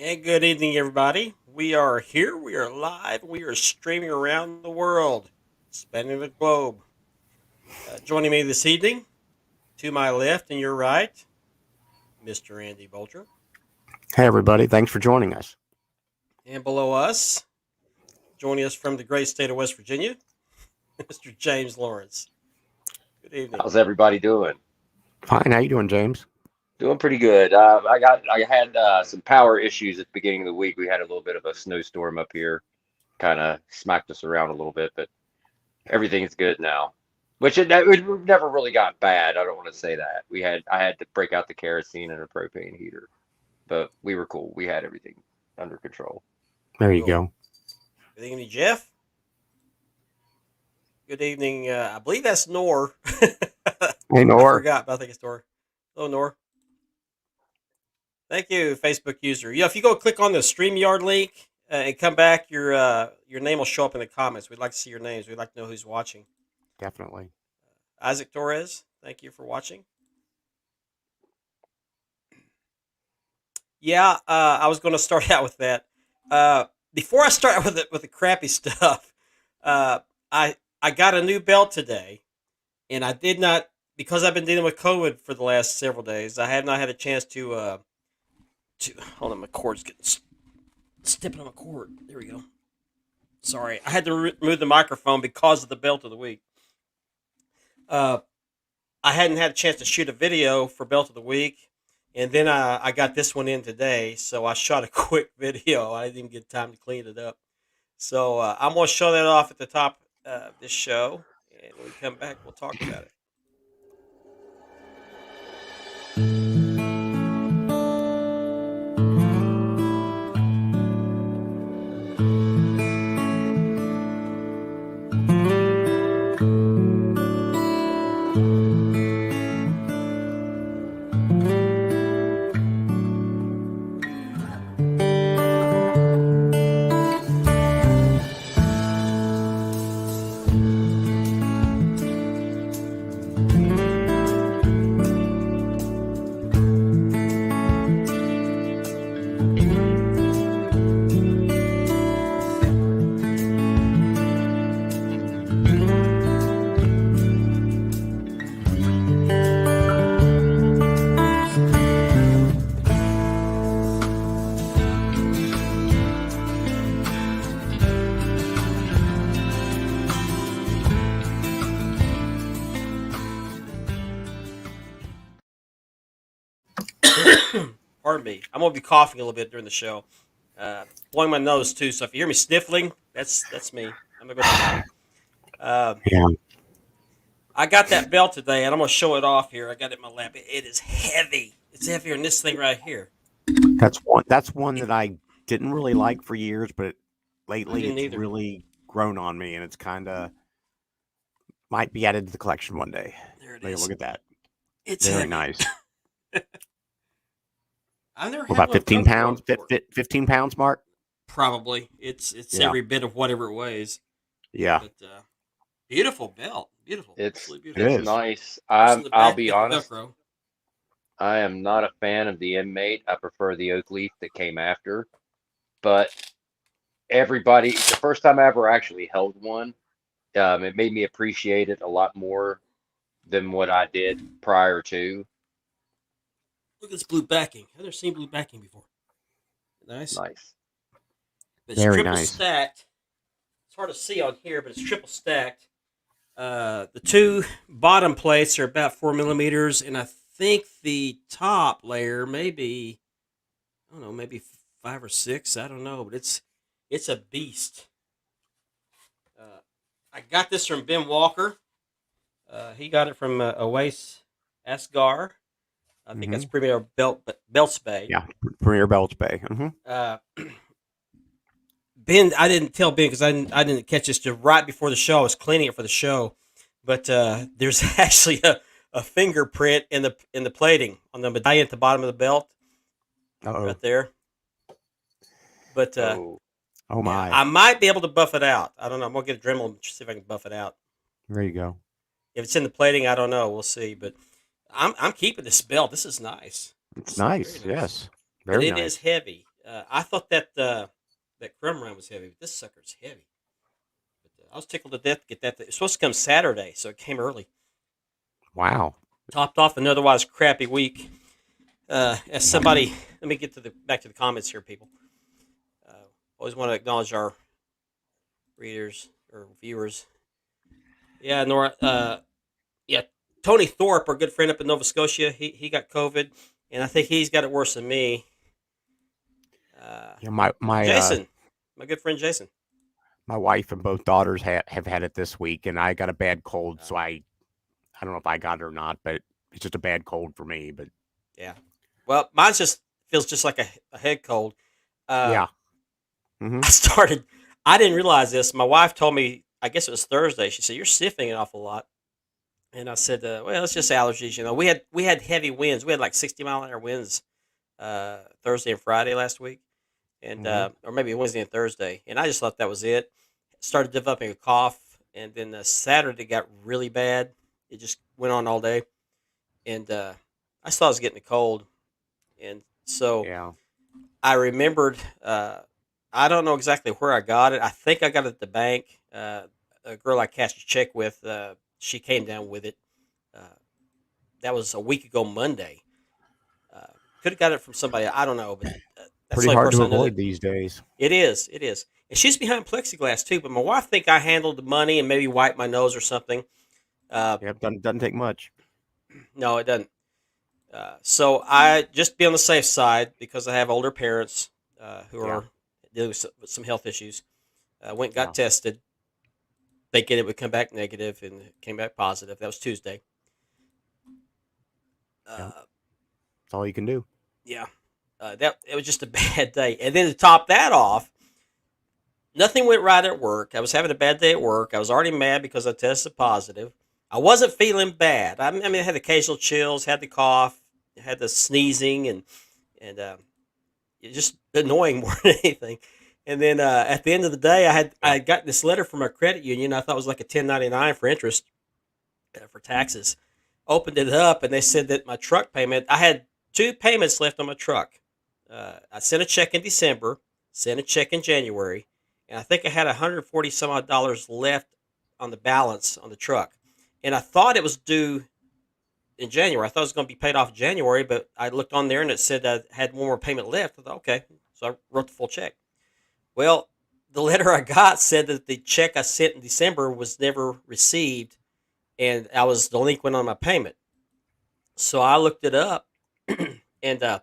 And good evening, everybody. We are here. We are live. We are streaming around the world, spanning the globe. Joining me this evening, to my left and your right, Mr. Andy Bolger. Hey, everybody. Thanks for joining us. And below us, joining us from the great state of West Virginia, Mr. James Lawrence. Good evening. How's everybody doing? Fine. How you doing, James? Doing pretty good. I had some power issues at the beginning of the week. We had a little bit of a snowstorm up here, kind of smacked us around a little bit, but everything's good now. It never really got bad. I don't want to say that. I had to break out the kerosene and a propane heater, but we were cool. We had everything under control. There you Cool. go. Good evening, Jeff. Good evening. I believe that's Nor. Hey, I Nor. forgot, but I think it's Nor. Hello, Nor. Thank you, Facebook user. Yeah, if you go click on the StreamYard link and come back, your name will show up in the comments. We'd like to see your names. We'd like to know who's watching. Definitely. Isaac Torres, thank you for watching. Yeah, I was going to start out with that. Before I start with the crappy stuff, I got a new belt today, and I did not because I've been dealing with COVID for the last several days. I have not had a chance to hold on. My cord's getting stepping on my cord. There we go. Sorry, I had to remove the microphone because of the belt of the week. Uh, I hadn't had a chance to shoot a video for belt of the week, and then I got this one in today, so I shot a quick video. I didn't even get time to clean it up. So I'm gonna show that off at the top of this show, and when we come back, we'll talk about it. Pardon me. I'm gonna be coughing a little bit during the show, blowing my nose too. So if you hear me sniffling, that's me. I'm gonna go tonight. Yeah. I got that belt today, and I'm gonna show it off here. I got it in my lap. It is heavy. It's heavier than this thing right here. That's one It, that I didn't really like for years, but I lately didn't it's either. really grown on me, and it's kind of might be added to the collection one day. There it Hey, is. look at that. It's Very heavy. nice. I've never What had about one 15 comfortable pounds? before. 15 pounds, Mark? Probably it's Yeah. every bit of whatever it weighs. Yeah. But beautiful belt, beautiful, It's absolutely It beautiful. it's is. nice. Especially in the I'll back, you be got the honest. Velcro. I am not a fan of the inmate. I prefer the oak leaf that came after. But the first time I ever actually held one, it made me appreciate it a lot more than what I did prior to. Look at this blue backing. I've never seen blue backing before. Nice. Nice. It's Very triple nice. stacked. It's hard to see on here, but it's triple stacked. The two bottom plates are about 4 millimeters, and I think the top layer maybe I don't know, maybe 5 or 6. I don't know, but it's a beast. Uh, I got this from Ben Walker. He got it from Oase Asgar. I think Hmm. that's Premier Belts Bay. Yeah. Premier Belts Bay. Uh, Ben, I didn't tell Ben because I didn't catch this till right before the show. I was cleaning it for the show, but there's actually a fingerprint in the plating on the medallion at the bottom of the belt, Uh-oh. right there. But Oh, Oh, yeah, my. I might be able to buff it out. I don't know. I'm gonna get a Dremel and see if I can buff it out. There you go. If it's in the plating, I don't know. We'll see. But I'm keeping this belt. This is nice. It's This is very nice. nice. Yes. But Very it is nice. heavy. I thought that crumb round was heavy, but this sucker's heavy. But I was tickled to death to get that. It's supposed to come Saturday, so it came early. Wow. Topped off an otherwise crappy week. As somebody, let me get to the back to the comments here, people. Uh, Always want to acknowledge our readers or viewers. Yeah, Nora. Yeah, Tony Thorpe, our good friend up in Nova Scotia, he got COVID, and I think he's got it worse than me. Yeah, my Jason, my good friend Jason. my wife and both daughters have had it this week, and I got a bad cold, so I don't know if I got it or not, but it's just a bad cold for me. But Yeah. Well, mine just feels just like a head cold. Uh, yeah, hmm I started. I didn't realize this. My wife told me. I guess it was Thursday. She said you're sniffing an awful lot, and I said, "Well, it's just allergies." We had heavy winds. We had like 60-mile-an-hour winds Thursday and Friday last week, and hmm or maybe Wednesday and Thursday. And I just thought that was it. Started developing a cough, and then Saturday got really bad. It just went on all day, and I thought I was getting a cold, and so yeah, I remembered. I don't know exactly where I got it. I think I got it at the bank. A girl I cashed a check with, she came down with it. Uh, that was a week ago Monday. Uh, Could have got it from somebody. I don't know, but that's pretty the only hard person to I know that avoid these days. it is. It is, and she's behind plexiglass too. But my wife think I handled the money and maybe wiped my nose or something. Uh, Yep, doesn't take much. no, it doesn't. So I just be on the safe side because I have older parents who Yeah, are dealing with some health issues. Went and got yeah, tested, thinking it would come back negative, and it came back positive. That was Tuesday. yeah. Uh, That's all you can do. yeah, that it was just a bad day. And then to top that off, nothing went right at work. I was having a bad day at work. I was already mad because I tested positive. I wasn't feeling bad. I mean, I had occasional chills, had the cough, had the sneezing, and it's just annoying more than anything. And then at the end of the day, I had gotten this letter from my credit union. I thought it was like a 1099 for interest for taxes. Opened it up, and they said that my truck payment. I had two payments left on my truck. I sent a check in December, sent a check in January, and I think I had 140 some odd dollars left on the balance on the truck. And I thought it was due in January. I thought it was going to be paid off in January, but I looked on there and it said I had one more payment left. I thought, okay, so I wrote the full check. Well, the letter I got said that the check I sent in December was never received, and I was delinquent on my payment. So I looked it up, and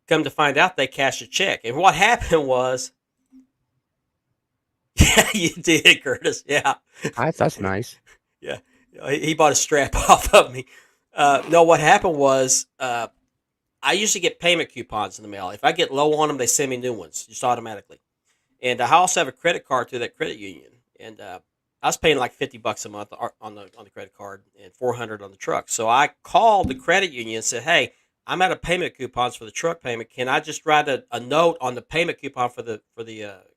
come to find out, they cashed a check. And what happened was, yeah, you did, Curtis. Yeah, That's nice. yeah. He bought a strap off of me. No, what happened was, I usually get payment coupons in the mail. If I get low on them, they send me new ones just automatically. And I also have a credit card through that credit union, and I was paying like $50 a month on the credit card and 400 on the truck. So I called the credit union and said, "Hey, I'm out of payment coupons for the truck payment. Can I just write a note on the payment coupon for the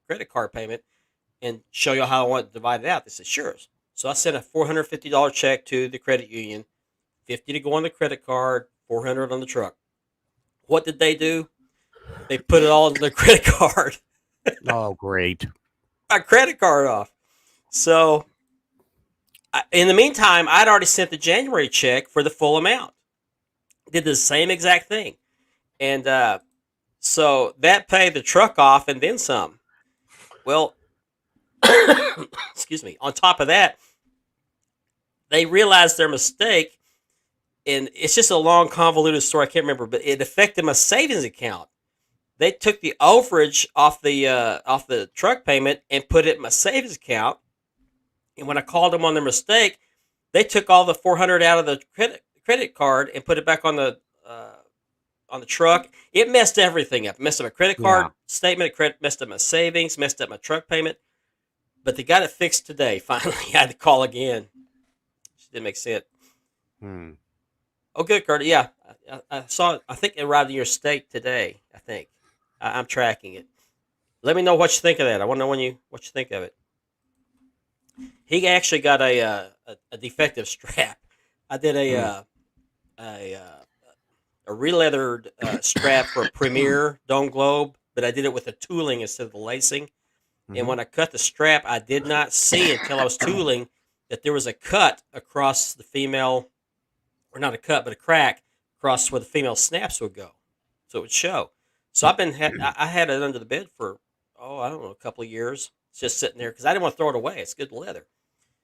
credit card payment and show you how I want to divide it out?" They said, "Sure." So I sent a $450 check to the credit union, 50 to go on the credit card, 400 on the truck. What did they do? They put it all in the credit card. Oh, great. My credit card off. So in the meantime, I'd already sent the January check for the full amount. Did the same exact thing, and so that paid the truck off and then some. Well, excuse me. On top of that, they realized their mistake, and it's just a long, convoluted story. I can't remember, but it affected my savings account. They took the overage off the truck payment and put it in my savings account. And when I called them on their mistake, they took all the 400 out of the credit card and put it back on the truck. It messed everything up. It messed up my credit card Yeah. statement. It messed up my savings. Messed up my truck payment. But they got it fixed today. Finally, I had to call again. Just didn't make sense. Hmm. Oh, good, Kurt. Yeah, I saw it. I think it arrived in your state today. I think I'm tracking it. Let me know what you think of that. I want to know what you think of it. He actually got a defective strap. I did Hmm. a a re-leathered strap for a Premier Dome Globe, but I did it with the tooling instead of the lacing. And Mhm. when I cut the strap, I did not see until I was tooling that there was a cut across the female, or not a cut, but a crack across where the female snaps would go, so it would show. So I had it under the bed for I don't know, a couple of years. It's just sitting there because I didn't want to throw it away. It's good leather.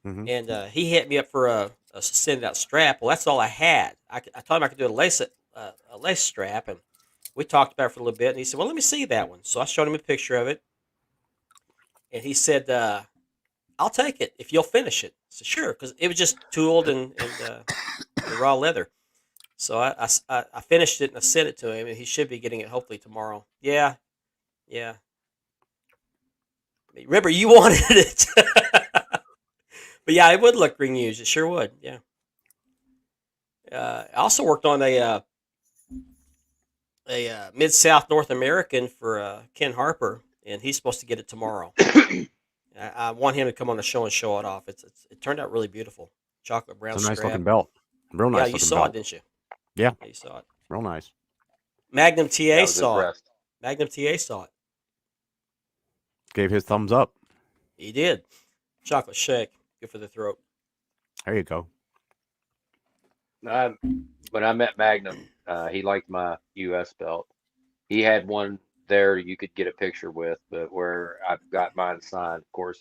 Mhm. And he hit me up for a send out strap. Well, that's all I had. I told him I could do a lace strap, and we talked about it for a little bit. And he said, "Well, let me see that one." So I showed him a picture of it, and he said, "I'll take it if you'll finish it." I said, "Sure," because it was just tooled and the raw leather. So I finished it and I sent it to him, and he should be getting it hopefully tomorrow. Yeah, yeah. Remember, you wanted it, but yeah, it would look green used. It sure would. Yeah. I also worked on a Mid South North American for Ken Harper, and he's supposed to get it tomorrow. I want him to come on the show and show it off. It turned out really beautiful, chocolate brown It's a nice strap. looking belt. Real Yeah, nice you looking saw belt. it, didn't you? Yeah. Yeah, you saw it. Real nice. Magnum Yeah, I TA was saw it. impressed. Magnum TA saw it. Gave his thumbs up. He did. Chocolate shake, good for the throat. There you go. When I met Magnum, he liked my US belt. He had one there you could get a picture with, but where I've got mine signed, of course,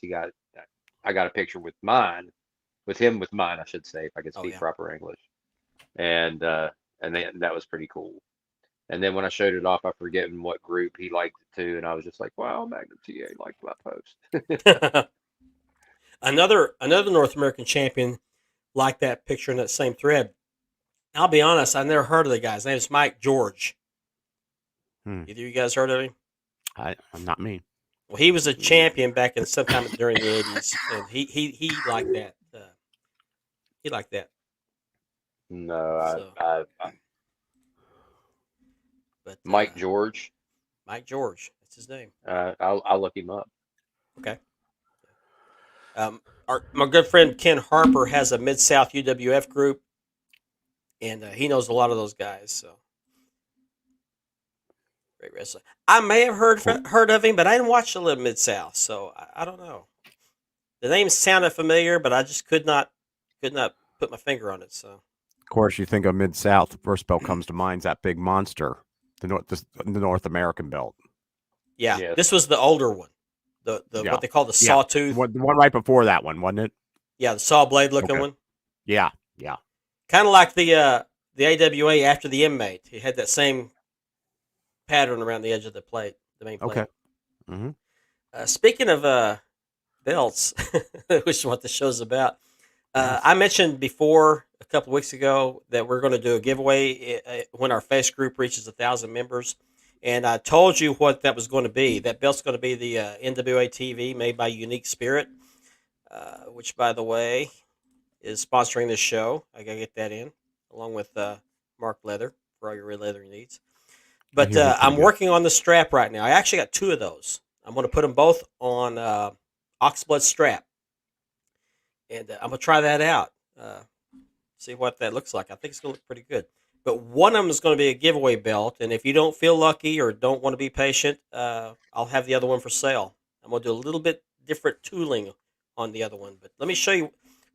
I got a picture with him with mine, I should say, if I could Oh speak yeah. proper English. And that was pretty cool. And then when I showed it off, I forget in what group he liked it too, and I was just like, wow, Magnum TA liked my post. Another North American champion like that picture in that same thread. I'll be honest, I never heard of the guy. His name is Mike George. Hmm. Either of you guys heard of him? I'm not me. Well, he was a champion back in sometime during the '80s, and he liked that. He liked that. No, So, but Mike George, Mike George, that's his name. I'll look him up. Okay. My good friend Ken Harper has a Mid South UWF group, and he knows a lot of those guys. So great wrestler. I may have heard of him, but I didn't watch a little Mid South, so I don't know. The name sounded familiar, but I just could not put my finger on it. So Of course, you think of Mid South. The first belt comes to mind is that big monster, the North American belt. yeah, Yes. this was the older one, the Yeah. what they call the Yeah. sawtooth. The one right before that one, wasn't it? Yeah, the saw blade looking Okay. one. Yeah. Yeah. Kind of like the AWA after the inmate. He had that same pattern around the edge of the plate, the main plate. Okay. Mm-hmm. Speaking of belts, which is what the show's about, I mentioned before a couple of weeks ago that we're going to do a giveaway when our face group reaches 1,000 members. And I told you what that was going to be. That belt's going to be the NWA TV made by Unique Spirit, which, by the way, is sponsoring this show. I got to get that in, along with Mark Leather for all your red leather needs. But hear that's pretty I'm good. working on the strap right now. I actually got two of those. I'm going to put them both on Oxblood strap. And I'm going to try that out, see what that looks like. I think it's going to look pretty good. But one of them is going to be a giveaway belt. And if you don't feel lucky or don't want to be patient, I'll have the other one for sale. I'm going to do a little bit different tooling on the other one. But let me show you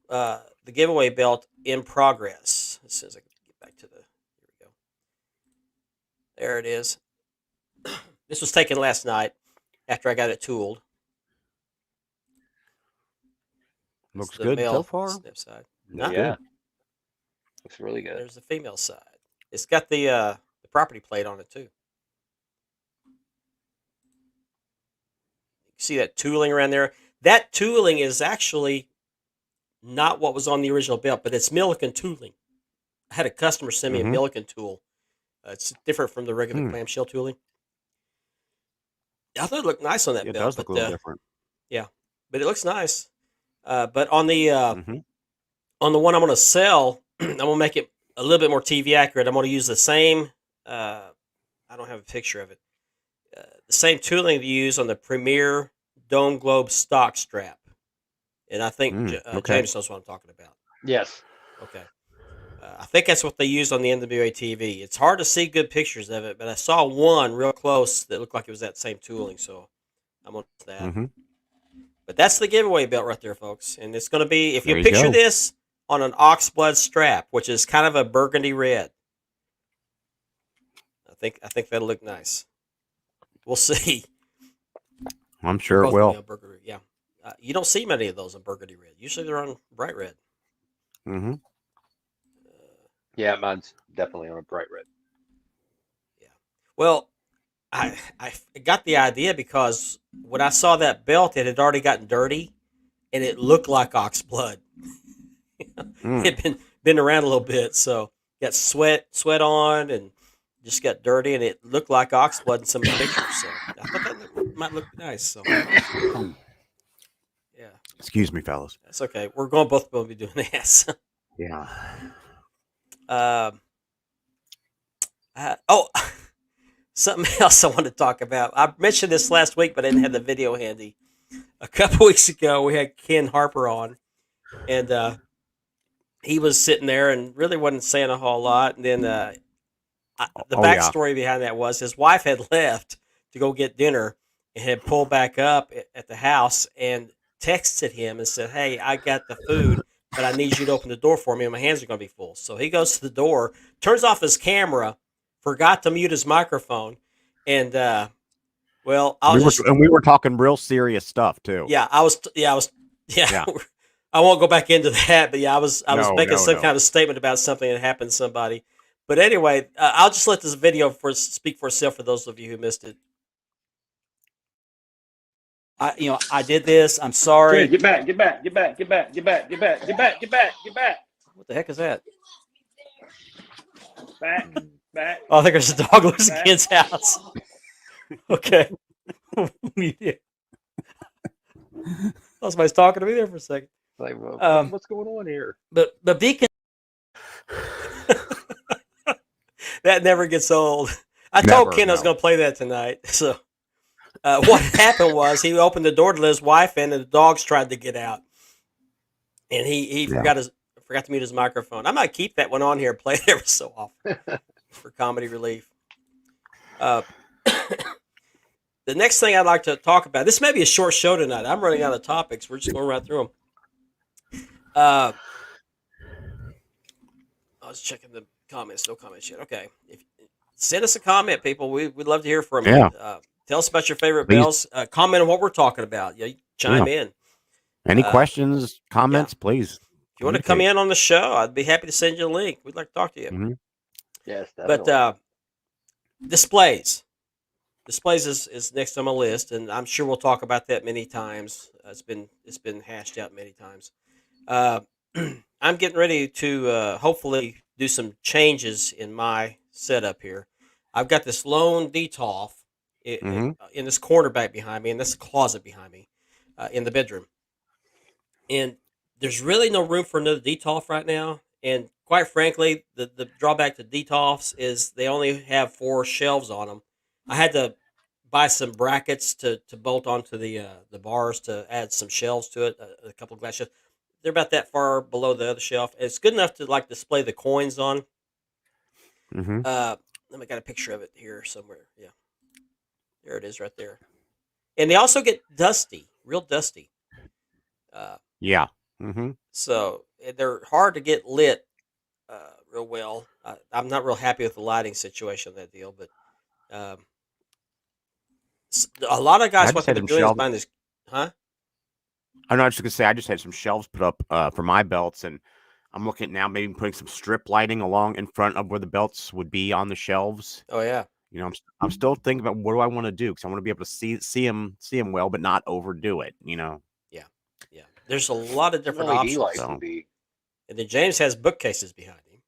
the giveaway belt in progress. As soon as I can get back to here we go. There it is. This was taken last night after I got it tooled. Looks It's the good so male far. snip side. Looks Yeah, good. looks really good. There's the female side. It's got the property plate on it too. You can see that tooling around there. That tooling is actually not what was on the original belt, but it's Milliken tooling. I had a customer send me a Mhm. Milliken tool. It's different from the regular Hmm. clamshell tooling. I thought it looked nice on that It belt, does look a little different. but it looks nice. But on the Mhm. on the one I'm going to sell, I'm going to make it a little bit more TV accurate. I'm going to use the same. I don't have a picture of it. The same tooling you use on the Premier Dome Globe stock strap, and I think Okay. James knows what I'm talking about. Yes. Okay, I think that's what they used on the NWA TV. It's hard to see good pictures of it, but I saw one real close that looked like it was that same tooling. So I'm on that. Hmm. But that's the giveaway belt right there, folks. And it's going to be, if you There you picture go. this on an oxblood strap, which is kind of a burgundy red. I think that'll look nice. We'll see. I'm They're sure it both gonna be will. on burgundy. Yeah, you don't see many of those on burgundy red. Usually they're on bright red. Hmm. Yeah, mine's definitely on a bright red. Yeah. Well, I got the idea because when I saw that belt, it had already gotten dirty, and it looked like ox blood. Mm. It had been around a little bit, so got sweat on, and just got dirty, and it looked like ox blood in some of the pictures. So I thought that might look nice. So yeah, Excuse me, fellas. that's okay. We're going both be doing this. Yeah. um, oh, something else I wanted to talk about. I mentioned this last week, but I didn't have the video handy. A couple weeks ago, we had Ken Harper on, and he was sitting there and really wasn't saying a whole lot. And then the Oh yeah. backstory behind that was his wife had left to go get dinner and had pulled back up at the house and texted him and said, "Hey, I got the food, but I need you to open the door for me, and my hands are going to be full." So he goes to the door, turns off his camera, forgot to mute his microphone, and well, I was We were talking real serious stuff too. yeah, I was yeah. Yeah. I won't go back into that, but yeah, I was No, making some no. kind of statement about something that happened to somebody. But anyway, I'll just let this video speak for itself for those of you who missed it. I did this. I'm sorry. Okay, get back. What the heck is that? Back. Oh, I think there's a dog loose in Ken's house. Okay. Yeah. Oh, somebody's talking to me there for a second. Like, well, Um, what's going on here? But Beacon, that never gets old. I told Never, Ken I was no. going to play that tonight. So what happened was he opened the door to let his wife in, and the dogs tried to get out, and he Yeah. forgot to mute his microphone. I might keep that one on here and play it every so often for comedy relief. The next thing I'd like to talk about. This may be a short show tonight. I'm running out of topics. We're just going right through them. I was checking the comments. No comments yet. Okay. Send us a comment, people. We'd love to hear from you. Yeah. Tell us about your favorite Please. bells. Comment on what we're talking about. Yeah, chime in. Any questions, comments, please? If you want to come in on the show, I'd be happy to send you a link. We'd like to talk to you. Mhm. Yes, definitely. But displays. Displays is next on my list, and I'm sure we'll talk about that many times. It's been hashed out many times. I'm getting ready to hopefully do some changes in my setup here. I've got this lone DTOF in this corner back behind me, and that's a closet behind me in the bedroom. And there's really no room for another DTOF right now. And quite frankly, the drawback to DTOFs is they only have 4 shelves on them. I had to buy some brackets to bolt onto the bars to add some shelves to it, a couple of glass shelves. They're about that far below the other shelf. It's good enough to like display the coins on. Mm-hmm. Let me got a picture of it here somewhere. Yeah, there it is right there. And they also get dusty, real dusty. Yeah. Mm-hmm. So they're hard to get lit real well. I'm not real happy with the lighting situation of that deal, but a lot of guys, what they're doing is buying this, huh? I'm not just gonna say I just had some shelves put up for my belts, and I'm looking at now maybe putting some strip lighting along in front of where the belts would be on the shelves. Oh yeah. You know, I'm still thinking about what do I want to do because I want to be able to see them well, but not overdo it. You know. Yeah. There's a lot of different LED options. lights would be. And then James has bookcases behind him.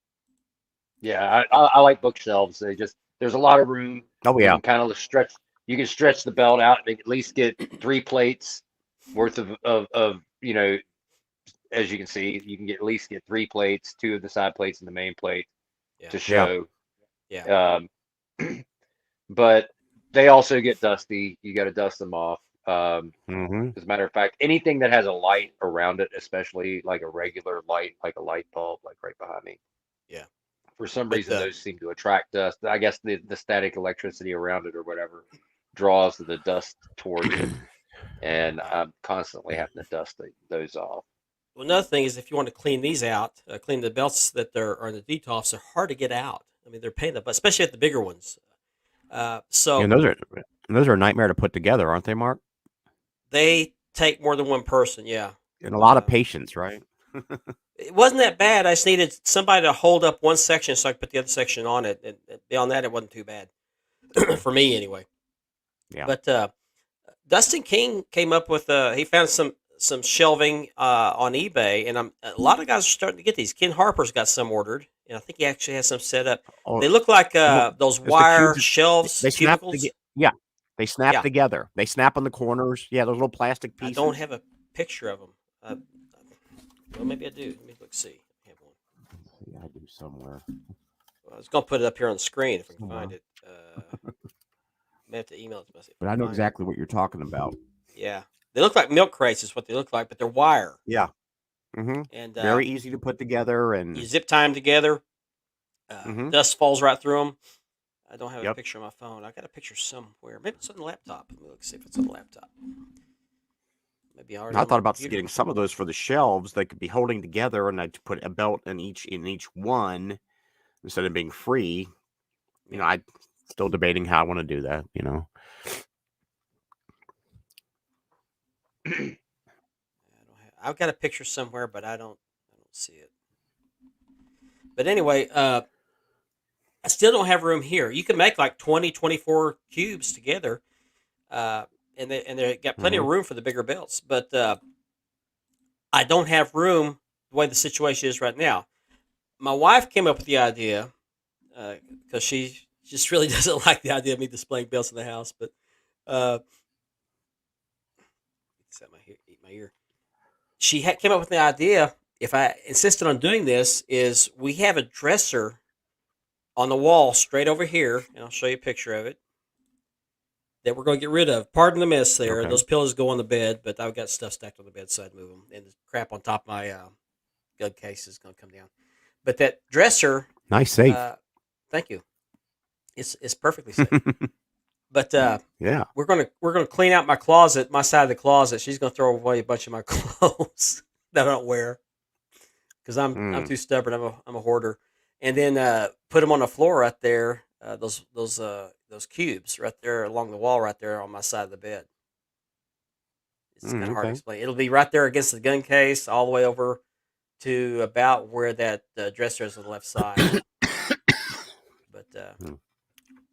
Yeah, I like bookshelves. There's a lot of room. Oh You yeah. can kind of stretch. You can stretch the belt out and at least get 3 plates worth of as you can see, you can at least get 3 plates, 2 of the side plates and the main plate Yeah. to show. Yeah. But they also get dusty. You got to dust them off. Mm-hmm. As a matter of fact, anything that has a light around it, especially like a regular light, like a light bulb, like right behind me, Yeah. For some But reason, those seem to attract dust. I guess the static electricity around it or whatever draws the dust towards it, and yeah. I'm constantly having to dust those off. Well, another thing is if you want to clean these out, clean the belts that are in the detofs, they're hard to get out. I mean, they're pain in the butt, especially at the bigger ones. Yeah, So those are a nightmare to put together, aren't they, Mark? they take more than one person. Yeah. And a lot of Uh, patience, right? it wasn't that bad. I just needed somebody to hold up one section so I could put the other section on it. And beyond that, it wasn't too bad for me anyway. Yeah. But Dustin King came up with he found some shelving on eBay, and a lot of guys are starting to get these. Ken Harper's got some ordered, and I think he actually has some set up. Oh, They look like well, those because the wire cubes shelves, they snap cubicles. yeah, they snap Yeah, together. They snap on the corners. Yeah, those little plastic I don't pieces. have a picture of them. Well, maybe I do. Let me look. See, I have one. Yeah, I do somewhere. Well, I was gonna put it up here on the screen if I can Somewhere. find it. May have to email it to myself. But I know exactly what you're talking about. Yeah, they look like milk crates, is what they look like, but they're wire. Yeah. Mm-hmm. And Very easy to put together, you and zip tie them together. Dust falls right through them. I don't have a Yep. picture on my phone. I got a picture somewhere. Maybe it's on the laptop. Let me look see if it's on the laptop. Maybe I already. I on thought my about computer. getting some of those for the shelves. They could be holding together, and I'd put a belt in each one instead of being free. You know, I'm still debating how I want to do that. You know. I've got a picture somewhere, but I don't see it. But anyway, I still don't have room here. You can make like 20, 24 cubes together, and they got plenty of room for the bigger belts. But I don't have room the way the situation is right now. My wife came up with the idea because she just really doesn't like the idea of me displaying belts in the house. But set eat my ear. She came up with the idea. If I insisted on doing this, is we have a dresser on the wall straight over here, and I'll show you a picture of it, that we're going to get rid of. Pardon the mess there. Okay. Those pillows go on the bed, but I've got stuff stacked on the bed, so I'd move them. And the crap on top of my gun case is going to come down. But that dresser, Nice safe. thank you. It's perfectly safe. But Yeah. we're gonna clean out my closet, my side of the closet. She's gonna throw away a bunch of my clothes that I don't wear because I'm too stubborn. I'm a hoarder, and then put them on the floor right there. Those cubes right there along the wall right there on my side of the bed. It's kind of hard to Okay. explain. It'll be right there against the gun case, all the way over to about where that dresser is on the left side. But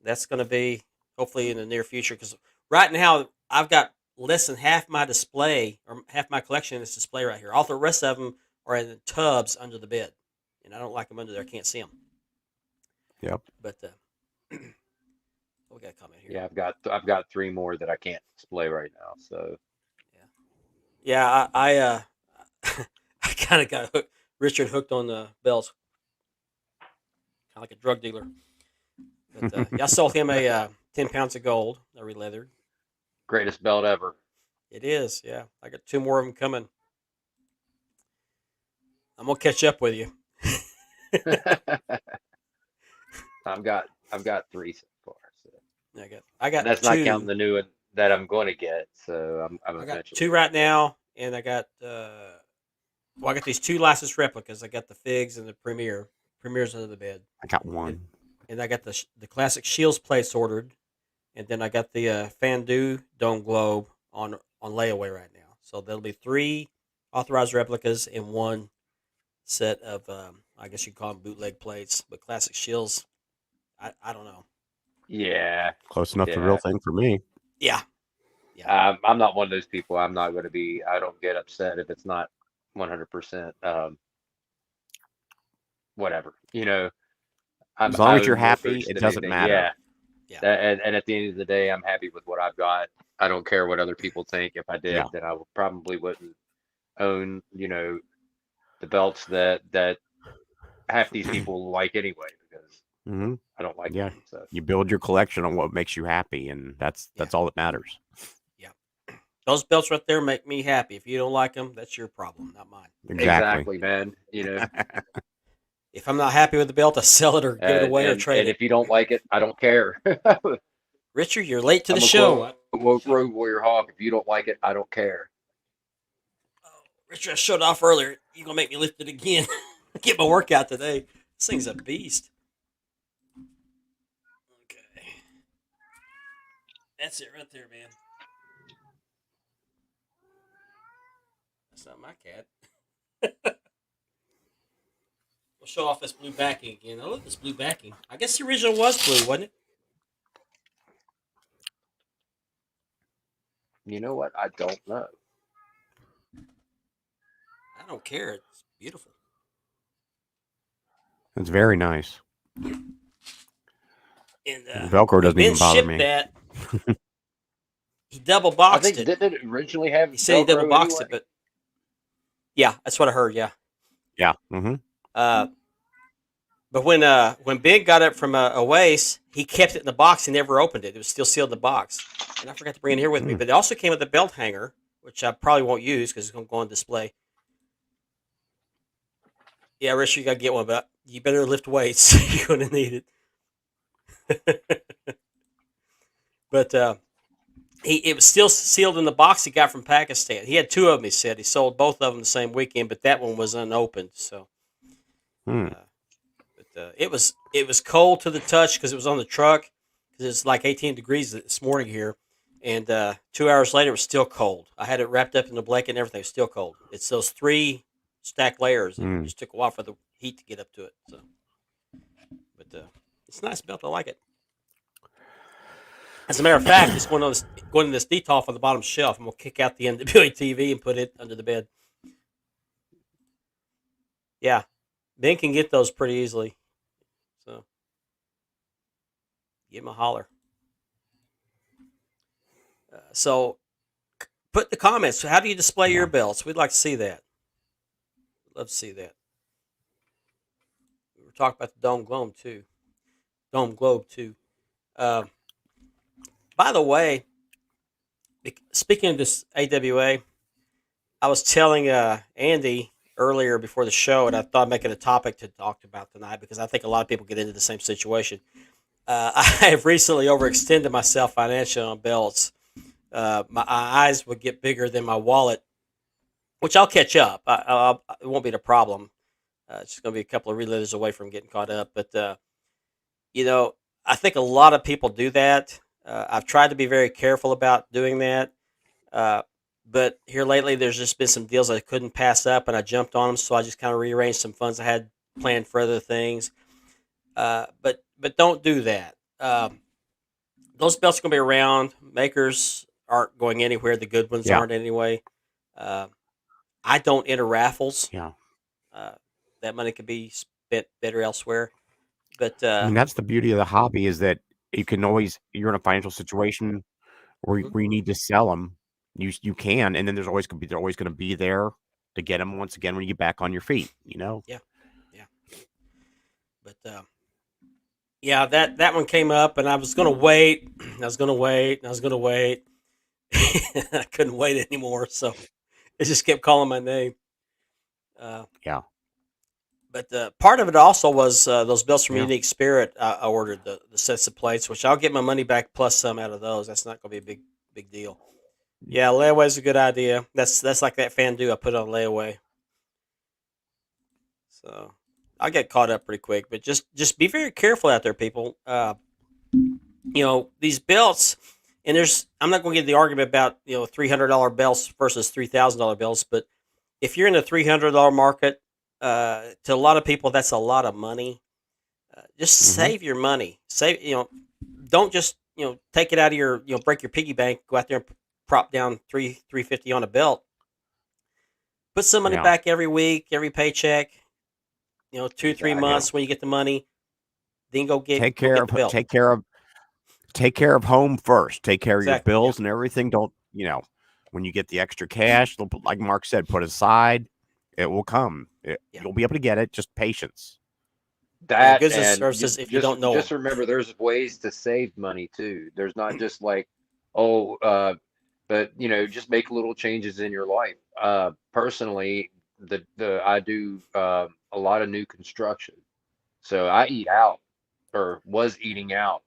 that's going to be hopefully in the near future because right now I've got less than half my display or half my collection in this display right here. All the rest of them are in tubs under the bed, and I don't like them under there. I can't see them. Yep. But we got a comment here. Yeah, I've got three more that I can't display right now. So Yeah, I I kind of got Richard hooked on the bells, kind of like a drug dealer. But yeah, I sold him a 10 pounds of gold, I re-leathered. greatest belt ever. It is, yeah. I got two more of them coming. I'm gonna catch up with you. I've got three so far. So I got that's two. not counting the new one that I'm going to get. So I'm I got eventually two right now, and I got I got these two licensed replicas. I got the Figs and the Premier. Premier's under the bed, I got one. and I got the classic Shields plates ordered, and then I got the Fandu Dome Globe on layaway right now. So there'll be three authorized replicas and one set of I guess you call them bootleg plates, but classic Shields. I don't know. Yeah. Close enough to Yeah. the real thing for me. Yeah, I'm not one of those people. I'm not going to be. I don't get upset if it's not 100%. Whatever. As long I as you're own more happy, boots it than doesn't anything. matter. Yeah. And at the end of the day, I'm happy with what I've got. I don't care what other people think. If I did, Yeah. then I probably wouldn't own, the belts that half these people like anyway, because hmm I don't like Yeah. them. So You build your collection on what makes you happy, and that's all that matters. those belts right there make me happy. If you don't like them, that's your problem, not mine. Exactly. man. If I'm not happy with the belt, I sell it or give it away or trade And it. if you don't like it, I don't care. Richard, you're late to the I'm a show. Road Warrior Hawk. If you don't like it, I don't care. Oh, Richard, I showed off earlier. You're going to make me lift it again. Get my workout today. This thing's a beast. Okay. That's it right there, man. That's not my cat. We'll show off this blue backing again. I love this blue backing. I guess the original was blue, wasn't it? You know what? I don't know. I don't care. It's beautiful. It's very nice. And Velcro doesn't Ben even bother shipped me. that. He double I boxed think it. didn't it originally have? He said he double Velcro boxed anyway? it, but yeah, that's what I heard. Yeah. Yeah. Mm-hmm. But when Ben got it from a waste, he kept it in the box. He never opened it. It was still sealed in the box. And I forgot to bring it here with me. Hmm. But it also came with a belt hanger, which I probably won't use because it's going to go on display. Yeah, Richard, you got to get one, but you better lift weights. You're going to need it. But it was still sealed in the box he got from Pakistan. He had two of them, he said. He sold both of them the same weekend, but that one was unopened. So, Hmm. it was cold to the touch because it was on the truck because it's like 18 degrees this morning here, and 2 hours later it was still cold. I had it wrapped up in the blanket and everything. It was still cold. It's those three stacked layers, and it just took a while for the heat to get up to it. So, but it's a nice belt. I like it. As a matter of fact, it's going in this detolf on the bottom shelf. I'm gonna kick out the NWA TV and put it under the bed. Yeah, Ben can get those pretty easily. So give him a holler. So put in the comments. How do you display your belts? We'd like to see that. Love to see that. We were talking about the Dome Globe too. By the way, speaking of this AWA, I was telling Andy earlier before the show, and I thought I'd make it a topic to talk about tonight because I think a lot of people get into the same situation. I have recently overextended myself financially on belts. My eyes would get bigger than my wallet, which I'll catch up. It won't be the problem. It's just going to be a couple of relivers away from getting caught up. But, I think a lot of people do that. I've tried to be very careful about doing that. But here lately, there's just been some deals I couldn't pass up, and I jumped on them. So I just kind of rearranged some funds I had planned for other things. But don't do that. Those belts are going to be around. Makers aren't going anywhere. The good ones Yeah. aren't anyway. I don't enter raffles. Yeah. That money could be spent better elsewhere. But I mean, that's the beauty of the hobby is that you can always you're in a financial situation where Mhm. where you need to sell them. You can, and then they're always going to be there to get them once again when you get back on your feet. Yeah. But yeah, that one came up, and I was gonna wait. I was gonna wait. And I was gonna wait. I couldn't wait anymore, so it just kept calling my name. Yeah. But part of it also was those belts from Yeah. Unique Spirit. I ordered the sets of plates, which I'll get my money back plus some out of those. That's not going to be a big deal. Yeah, layaway is a good idea. That's like that fan do. I put it on layaway, so I'll get caught up pretty quick. But just be very careful out there, people. These belts, and I'm not going to get the argument about $300 belts versus $3,000 belts, but if you're in the $300 market, to a lot of people that's a lot of money. Just Mhm. save your money. Don't just take it out of your break your piggy bank. Go out there and prop down $350 on a belt. Put some money Yeah. back every week, every paycheck. 2-3 Exactly. months when you get the money. Then go get Take go care get of the belt. take care of home first. Take care of your Exactly, yeah. bills and everything. Don't when you get the extra cash, like Mark said, put aside. It will come. Yeah. You'll be able to get it. Just patience. That goods and and services if you don't know just 'em. remember there's ways to save money too. There's not just like, but just make little changes in your life. Personally, the I do a lot of new construction. So I eat out or was eating out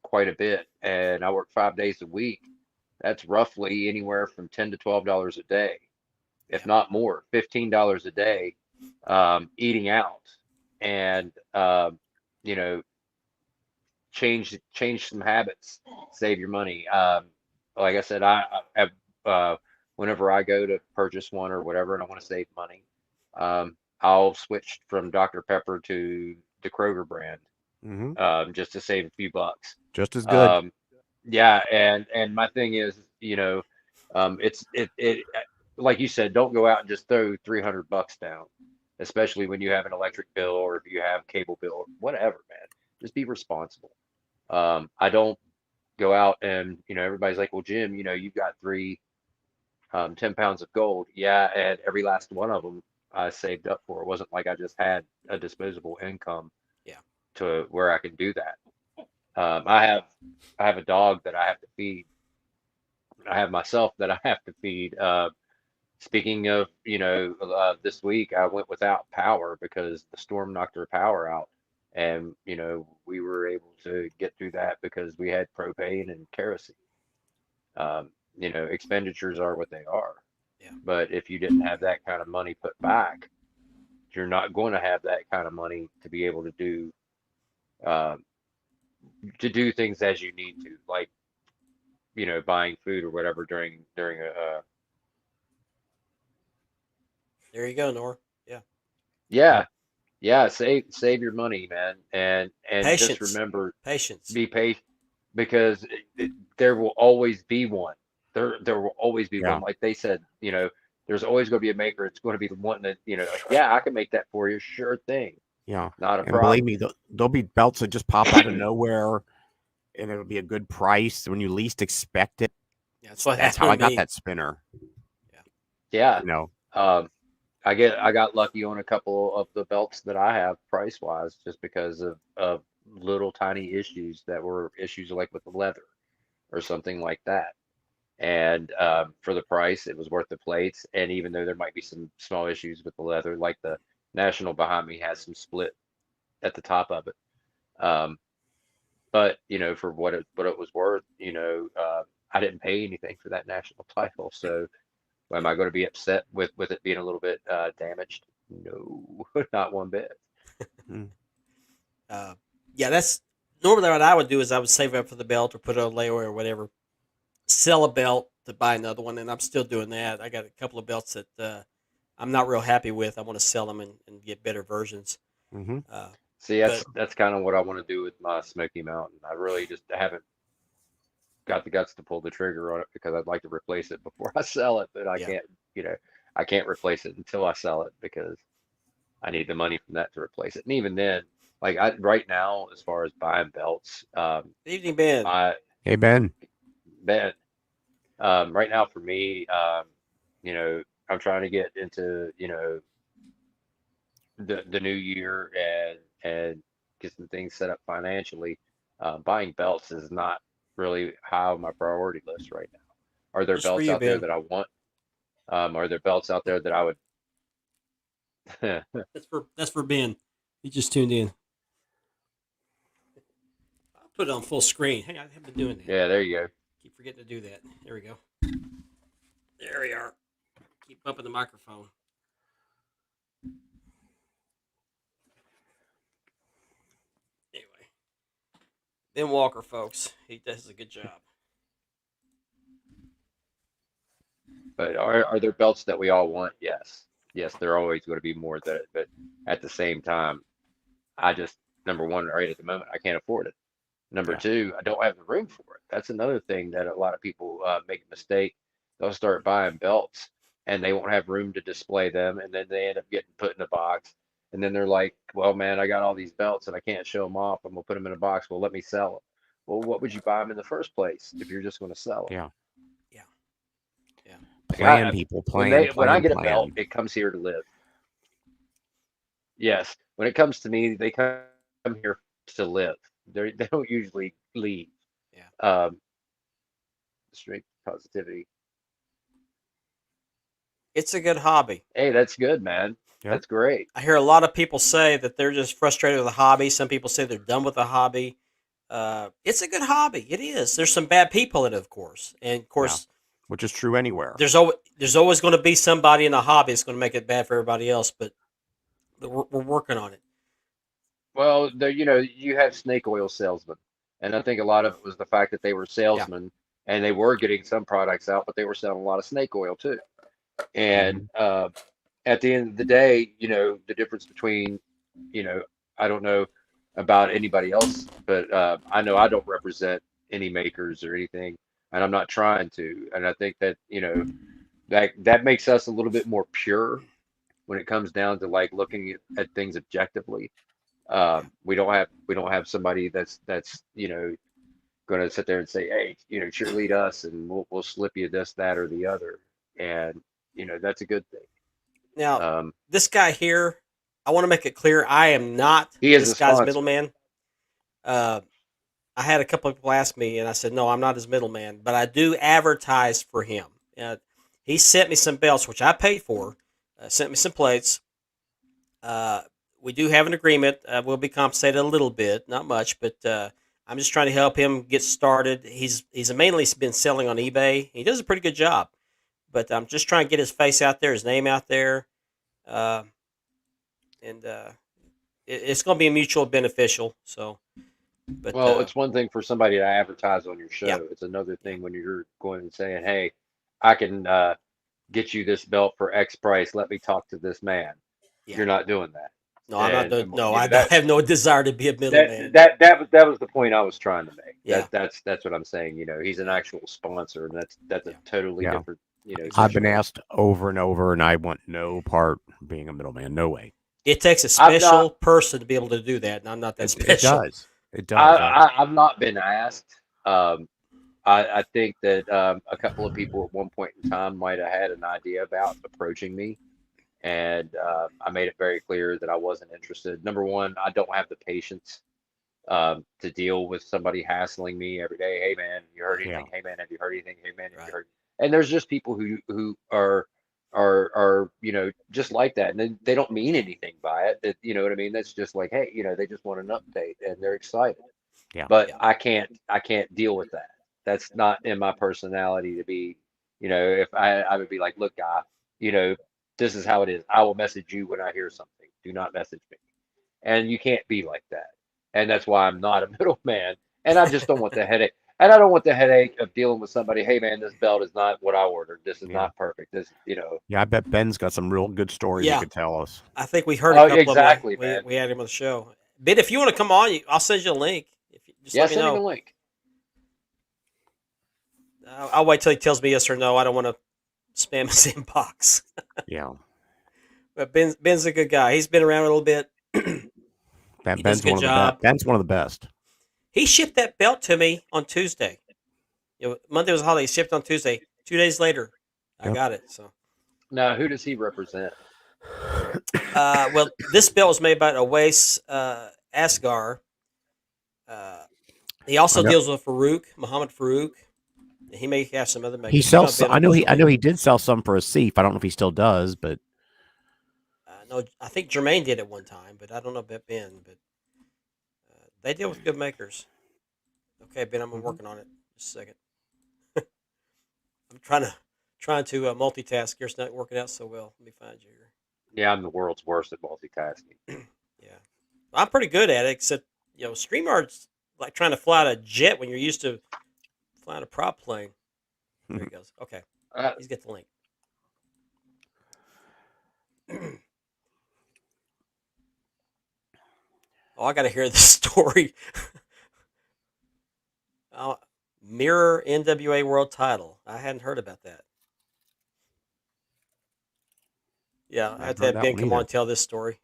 quite a bit, and I work 5 days a week. That's roughly anywhere from $10 to $12 a day, if Yeah. not more, $15 a day, eating out, and you know, change some habits, save your money. Like I said, I have, whenever I go to purchase one or whatever, and I want to save money, I'll switch from Dr. Pepper to the Kroger brand, Hmm. just to save a few bucks. Just as good. Um, yeah, and my thing is, like you said, don't go out and just throw 300 bucks down, especially when you have an electric bill or if you have cable bill or whatever, man. Just be responsible. I don't go out and, everybody's like, well, Jim, you've got 10 pounds of gold. Yeah, and every last one of them I saved up for. It wasn't like I just had a disposable income Yeah. to where I can do that. I have a dog that I have to feed. I have myself that I have to feed. Speaking of, this week I went without power because the storm knocked our power out. And, we were able to get through that because we had propane and kerosene. Expenditures are what they are. Yeah. But if you didn't have that kind of money put back, you're not going to have that kind of money to be able um, to do things as you need to, like, buying food or whatever during a There you go, Nor. Yeah. yeah, yeah, save your money, man, and just Patience. remember, Patience. be patient because there will always be one. There will always be one. Yeah. Like they said, there's always going to be a maker. It's going to be the one that, like, yeah, I can make that for you. Sure thing. Yeah. Not a And believe problem. me, there'll be belts that just pop out of nowhere, and it'll be a good price when you least expect it. Yeah, that's what That's how happened I to got me. that spinner. Yeah. Yeah. You know. Um, I got lucky on a couple of the belts that I have price wise just because of little tiny issues that were issues like with the leather or something like that. And for the price, it was worth the plates. And even though there might be some small issues with the leather, like the National behind me has some split at the top of it. Um, but for what it was worth, I didn't pay anything for that national title. So am Yeah. I going to be upset with it being a little bit damaged? No, not one bit. Mm. Uh, yeah, that's normally what I would do is I would save up for the belt or put it on layaway or whatever. Sell a belt to buy another one, and I'm still doing that. I got a couple of belts that I'm not real happy with. I want to sell them and get better versions. Hmm. Uh, See, but that's kind of what I want to do with my Smoky Mountain. I really just haven't got the guts to pull the trigger on it because I'd like to replace it before I sell it, but yeah, I can't replace it until I sell it because I need the money from that to replace it. And even then, like right now, as far as buying belts, evening Ben. I Hey Ben. bet right now for me, you know, I'm trying to get into, the new year and get some things set up financially. Buying belts is not really high on my priority list right now. Are there Just for belts you, out there Ben. that I want? Are there belts out there that I would? That's for Ben. He just tuned in. I'll put it on full screen. Hey, I have been doing that. Yeah, there you go. Keep forgetting to do that. There we go. There we are. Keep bumping the microphone. Anyway, Ben Walker, folks. He does a good job. But are there belts that we all want? Yes. Yes, there are always going to be more that, but at the same time, I just, number one, right at the moment, I can't afford it. Number Yeah. two, I don't have the room for it. That's another thing that a lot of people make a mistake. They'll start buying belts and they won't have room to display them, and then they end up getting put in a box. And then they're like, "Well, man, I got all these belts and I can't show them off. I'm gonna put them in a box. Well, let me sell them." Well, what would you buy them in the first place if you're just going to sell them? Yeah. Yeah, yeah. Like Plan, people. Plan. when I Plan. get a belt, Plan. it comes here to live. Yes, when it comes to me, they come here to live. They don't usually leave. Yeah. Um, Strength, positivity. It's a good hobby. Hey, that's good, man. Yep. That's great. I hear a lot of people say that they're just frustrated with the hobby. Some people say they're done with the hobby. It's a good hobby. It is. There's some bad people in it, of course, and of Yeah. course, Which is true anywhere. there's always going to be somebody in the hobby that's going to make it bad for everybody else. But we're working on it. Well, you have snake oil salesmen, and I think a lot of it was the fact that they were Yeah. salesmen and they were getting some products out, but they were selling a lot of snake oil too. And Mhm. at the end of the day, the difference between, you know, I don't know about anybody else, but I know I don't represent any makers or anything, and I'm not trying to. And I think that, that makes us a little bit more pure when it comes down to like looking at things objectively. We don't have somebody that's going to sit there and say, hey, cheerlead us, and we'll slip you this, that, or the other, and that's a good thing. Now, Um, this guy here, I want to make it clear, I am not he is this a guy's sponsor. middleman. Uh, I had a couple of people ask me, and I said, no, I'm not his middleman, but I do advertise for him. He sent me some belts, which I paid for, sent me some plates. Uh, we do have an agreement. We'll be compensated a little bit, not much, but I'm just trying to help him get started. He's mainly been selling on eBay. He does a pretty good job, but I'm just trying to get his face out there, his name out there, uh, and it's going to be mutual beneficial. So, but Well, it's one thing for somebody to advertise on your yeah, show. It's another yeah, thing when you're going and saying, hey, I can get you this belt for X price. Let me talk to this man. yeah. You're not doing that. No, I'm not And doing. No, you I know don't that have no desire to be a that middleman. that was the point I was trying to make. Yeah, That's what I'm saying. He's an yeah, actual sponsor, and that's a yeah. totally Yeah. different, I've been situation. asked over and over, and I want no part being a middleman. No way. It takes a I've not special person to be able to do that, and I'm not that It special. does. It I, does. I've not been asked. I think that a couple of people at one point in time might have had an idea about approaching me, and I made it very clear that I wasn't interested. Number one, I don't have the patience to deal with somebody hassling me every day. Hey man, you heard Right, Yeah. anything? Hey man, have you heard anything? Hey man, have you right. heard? And there's just people who are just like that, and they don't mean anything by it. That you know what I mean? That's just like, hey, they just want an update and they're excited. Yeah. But Yeah, I can't deal with that. That's not in my personality to be. If I would be like, look, guy, you know, this is how it is. I will message you when I hear something. Do not message me. And you can't be like that. And that's why I'm not a middleman. And I just don't want the headache. And I don't want the headache of dealing with somebody. Hey, man, this belt is not what I ordered. This is Yeah. not perfect. Yeah. I bet Ben's got some real good stories he yeah. could tell us. I think we heard a Oh, couple of them. exactly, We man. we had him on the show. Ben, if you want to come on, I'll send you a link. If you, just Yeah, let me send him a know. link. I'll wait till he tells me yes or no. I don't want to spam his inbox. Yeah. But Ben's a good guy. He's been around a little bit. He does a Ben's one good of the best. job. Ben's one of the best. He shipped that belt to me on Tuesday. Monday was a holiday. He shipped on Tuesday. 2 days later, I Yep. got it. So, Now, who does he represent? well, this belt was made by Awais Asgar. Uh, he I also know deals with Farouk, Muhammad Farouk. He may have some other he makers. You know, sells. Ben, I'm I familiar. know he did sell some for a Seif. I don't know if he still does, but No, I think Jermaine did at one time, but I don't know about Ben. But they deal with good makers. Okay, Ben, I'm Mhm. working on it. Just a second. I'm trying to multitask here. It's not working out so well. Let me find you Yeah, I'm the world's worst at multitasking. here. Yeah, I'm pretty good at it. Except StreamYard's like trying to fly out a jet when you're used to flying a prop plane. There he goes. Okay, Uh, he's got the link. Oh, I got to hear this story. uh, Mirror NWA World Title. I hadn't heard about that. Yeah, I I had haven't to heard have that Ben one come on either. and tell this story.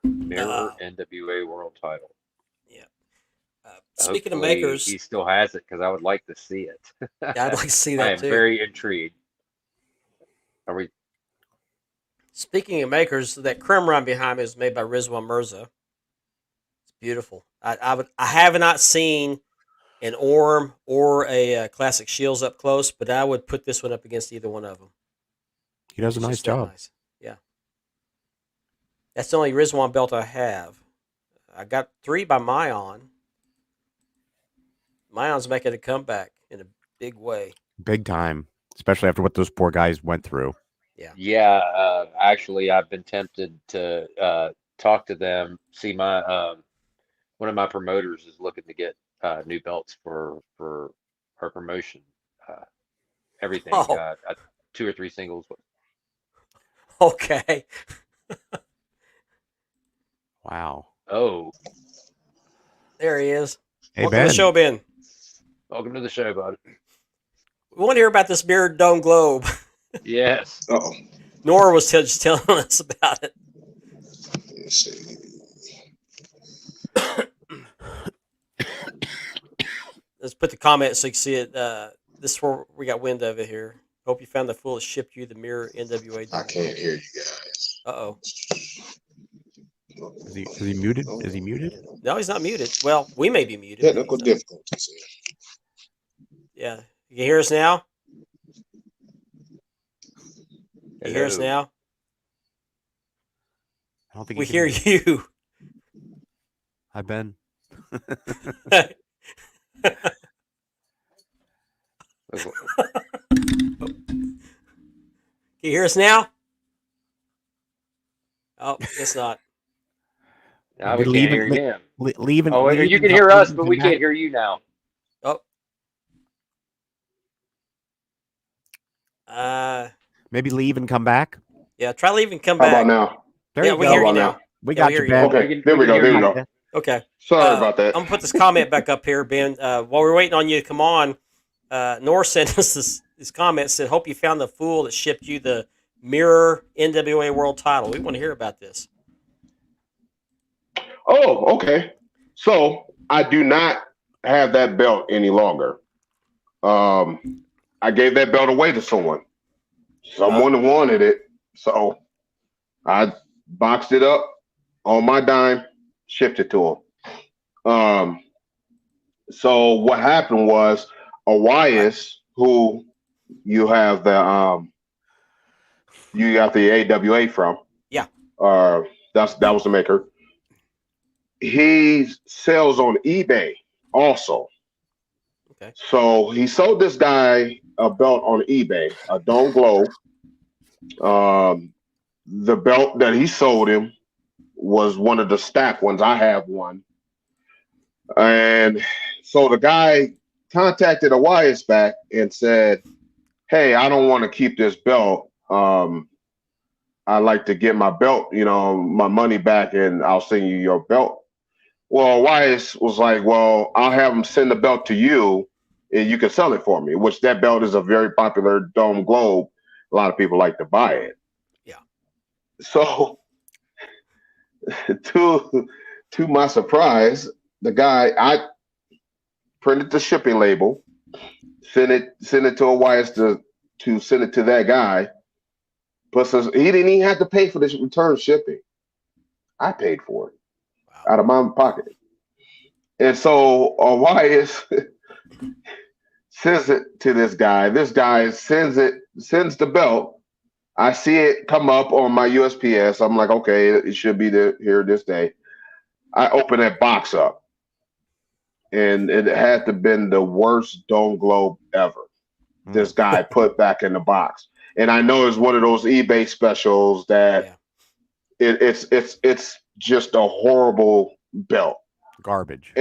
Mirror Uh, NWA World Title. yeah. Speaking of Hopefully, he makers, still has it because I would like to see it. yeah, I'd like to see I that am too. very intrigued. Are we? Speaking of makers, that creme run behind me is made by Rizwan Mirza. It's beautiful. I have not seen an Orm or a Classic Shields up close, but I would put this one up against either one of them. He does a It's nice just that job. nice. Yeah. That's the only Rizwan belt I have. I got 3 by Mayon. Mayon's making a comeback in a big way. Big time, especially after what those poor guys went through. Yeah. Yeah, actually, I've been tempted to talk to them. See, my one of my promoters is looking to get new belts for our promotion. Uh, everything, Oh, 2 or 3 singles. okay. Wow. Oh, There he is. Hey, Welcome to the Ben. show, Ben. welcome to the show, bud. We want to hear about this mirrored dome globe. Yes. Uh-oh. Nora was just telling us about it. Let's see. Let's put the comment so you can see it. This is where we got wind of it here. Hope you found the fool that shipped you the mirror NWA I dome can't globe. hear you guys. Uh-oh. Is he muted? Is he muted? No, he's not muted. Well, we may be muted. but Technical he's not. difficulties. Yeah. You can hear us now? You hear us Hello. now? I don't think We he hear can you. Hi, Ben. Can you hear us now? Oh, guess not. Now Maybe we can't leave hear and- him. Leave and Oh, leave you and can come- hear leave us, and but come we back. can't hear you now. Oh. Maybe leave and come back. Yeah, try leave and come How back. about now? There Yeah, you we go. hear How you about now. now? We Yeah, got we you, hear you. Ben. Okay, We can- there we we go. can There we hear go. Okay. Sorry about that. I'm gonna put this comment back up here, Ben. While we're waiting on you to come on, Nor sent us this comment, said, "Hope you found the fool that shipped you the mirror NWA World Title." We want to hear about this. Oh, okay. So I do not have that belt any longer. I gave that belt away to someone. Someone wanted it, so I boxed it up on my dime, shipped it to him. So what happened was Elias, who you have you got the AWA from. Yeah. That was the maker. He sells on eBay also. Okay. So he sold this guy a belt on eBay, a Dome Glow. The belt that he sold him was one of the stacked ones. I have one. And so the guy contacted Elias back and said, "Hey, I don't want to keep this belt. I'd like to get my belt, my money back, and I'll send you your belt." Well, Elias was like, "Well, I'll have him send the belt to you, and you can sell it for me." Which that belt is a very popular Dome Globe. A lot of people like to buy it. Yeah. So, to my surprise, the guy, I printed the shipping label, sent it to Elias to send it to that guy. But he didn't even have to pay for this return shipping. I paid for it out of my pocket. And so Elias sends it to this guy. This guy sends the belt. I see it come up on my USPS. I'm like, okay, it should be here this day. I open that box up, and it had to have been the worst Dome Globe ever. This guy put back in the box. And I know it's one of those eBay specials that it's just a horrible belt. Garbage.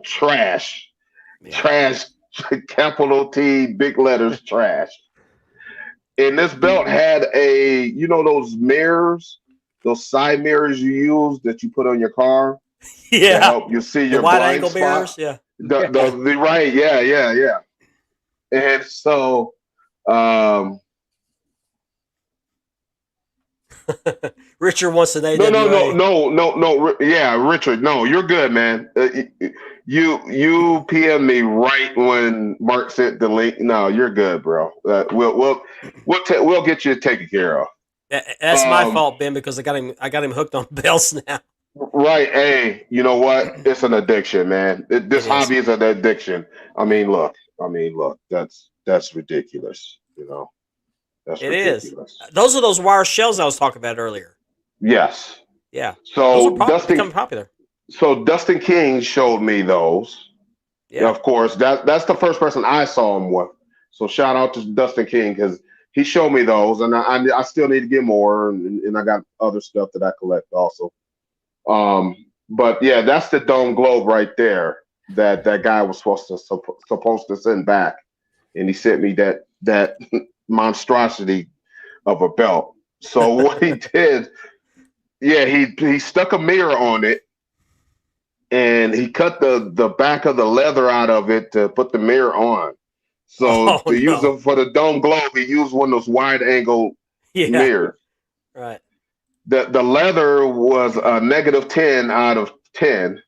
Trash. Yeah. Trash, capital T, big letters, trash. And this belt had those mirrors, those side mirrors you use that you put on your car to Yeah. help you see The your wide blind angle spot. mirrors. Yeah. The right, yeah. And so Richard wants an AWA. No. Yeah, Richard, no, you're good, man. You PM me right when Mark sent the link. No, you're good, bro. We'll get you taken care of. That's my fault, Ben, because I got him hooked on belts now. Right. Hey, you know what? It's an addiction, man. This hobby is an addiction. I mean, look. That's ridiculous. That's It is. ridiculous. Those are those wire shells I was talking about earlier. Yes. Yeah. Those So are becoming popular. Dustin King showed me those. Yeah. Of course, that's the first person I saw him with. So shout out to Dustin King because he showed me those, and I still need to get more, and I got other stuff that I collect also. But yeah, that's the Dome Globe right there that guy was supposed to send back, and he sent me that monstrosity of a belt. So what he did, yeah, he stuck a mirror on it, and he cut the back of the leather out of it to put the mirror on. So use it for the Dome Globe, he used one of those wide angle mirrors. Right. The leather was a -10 out of 10.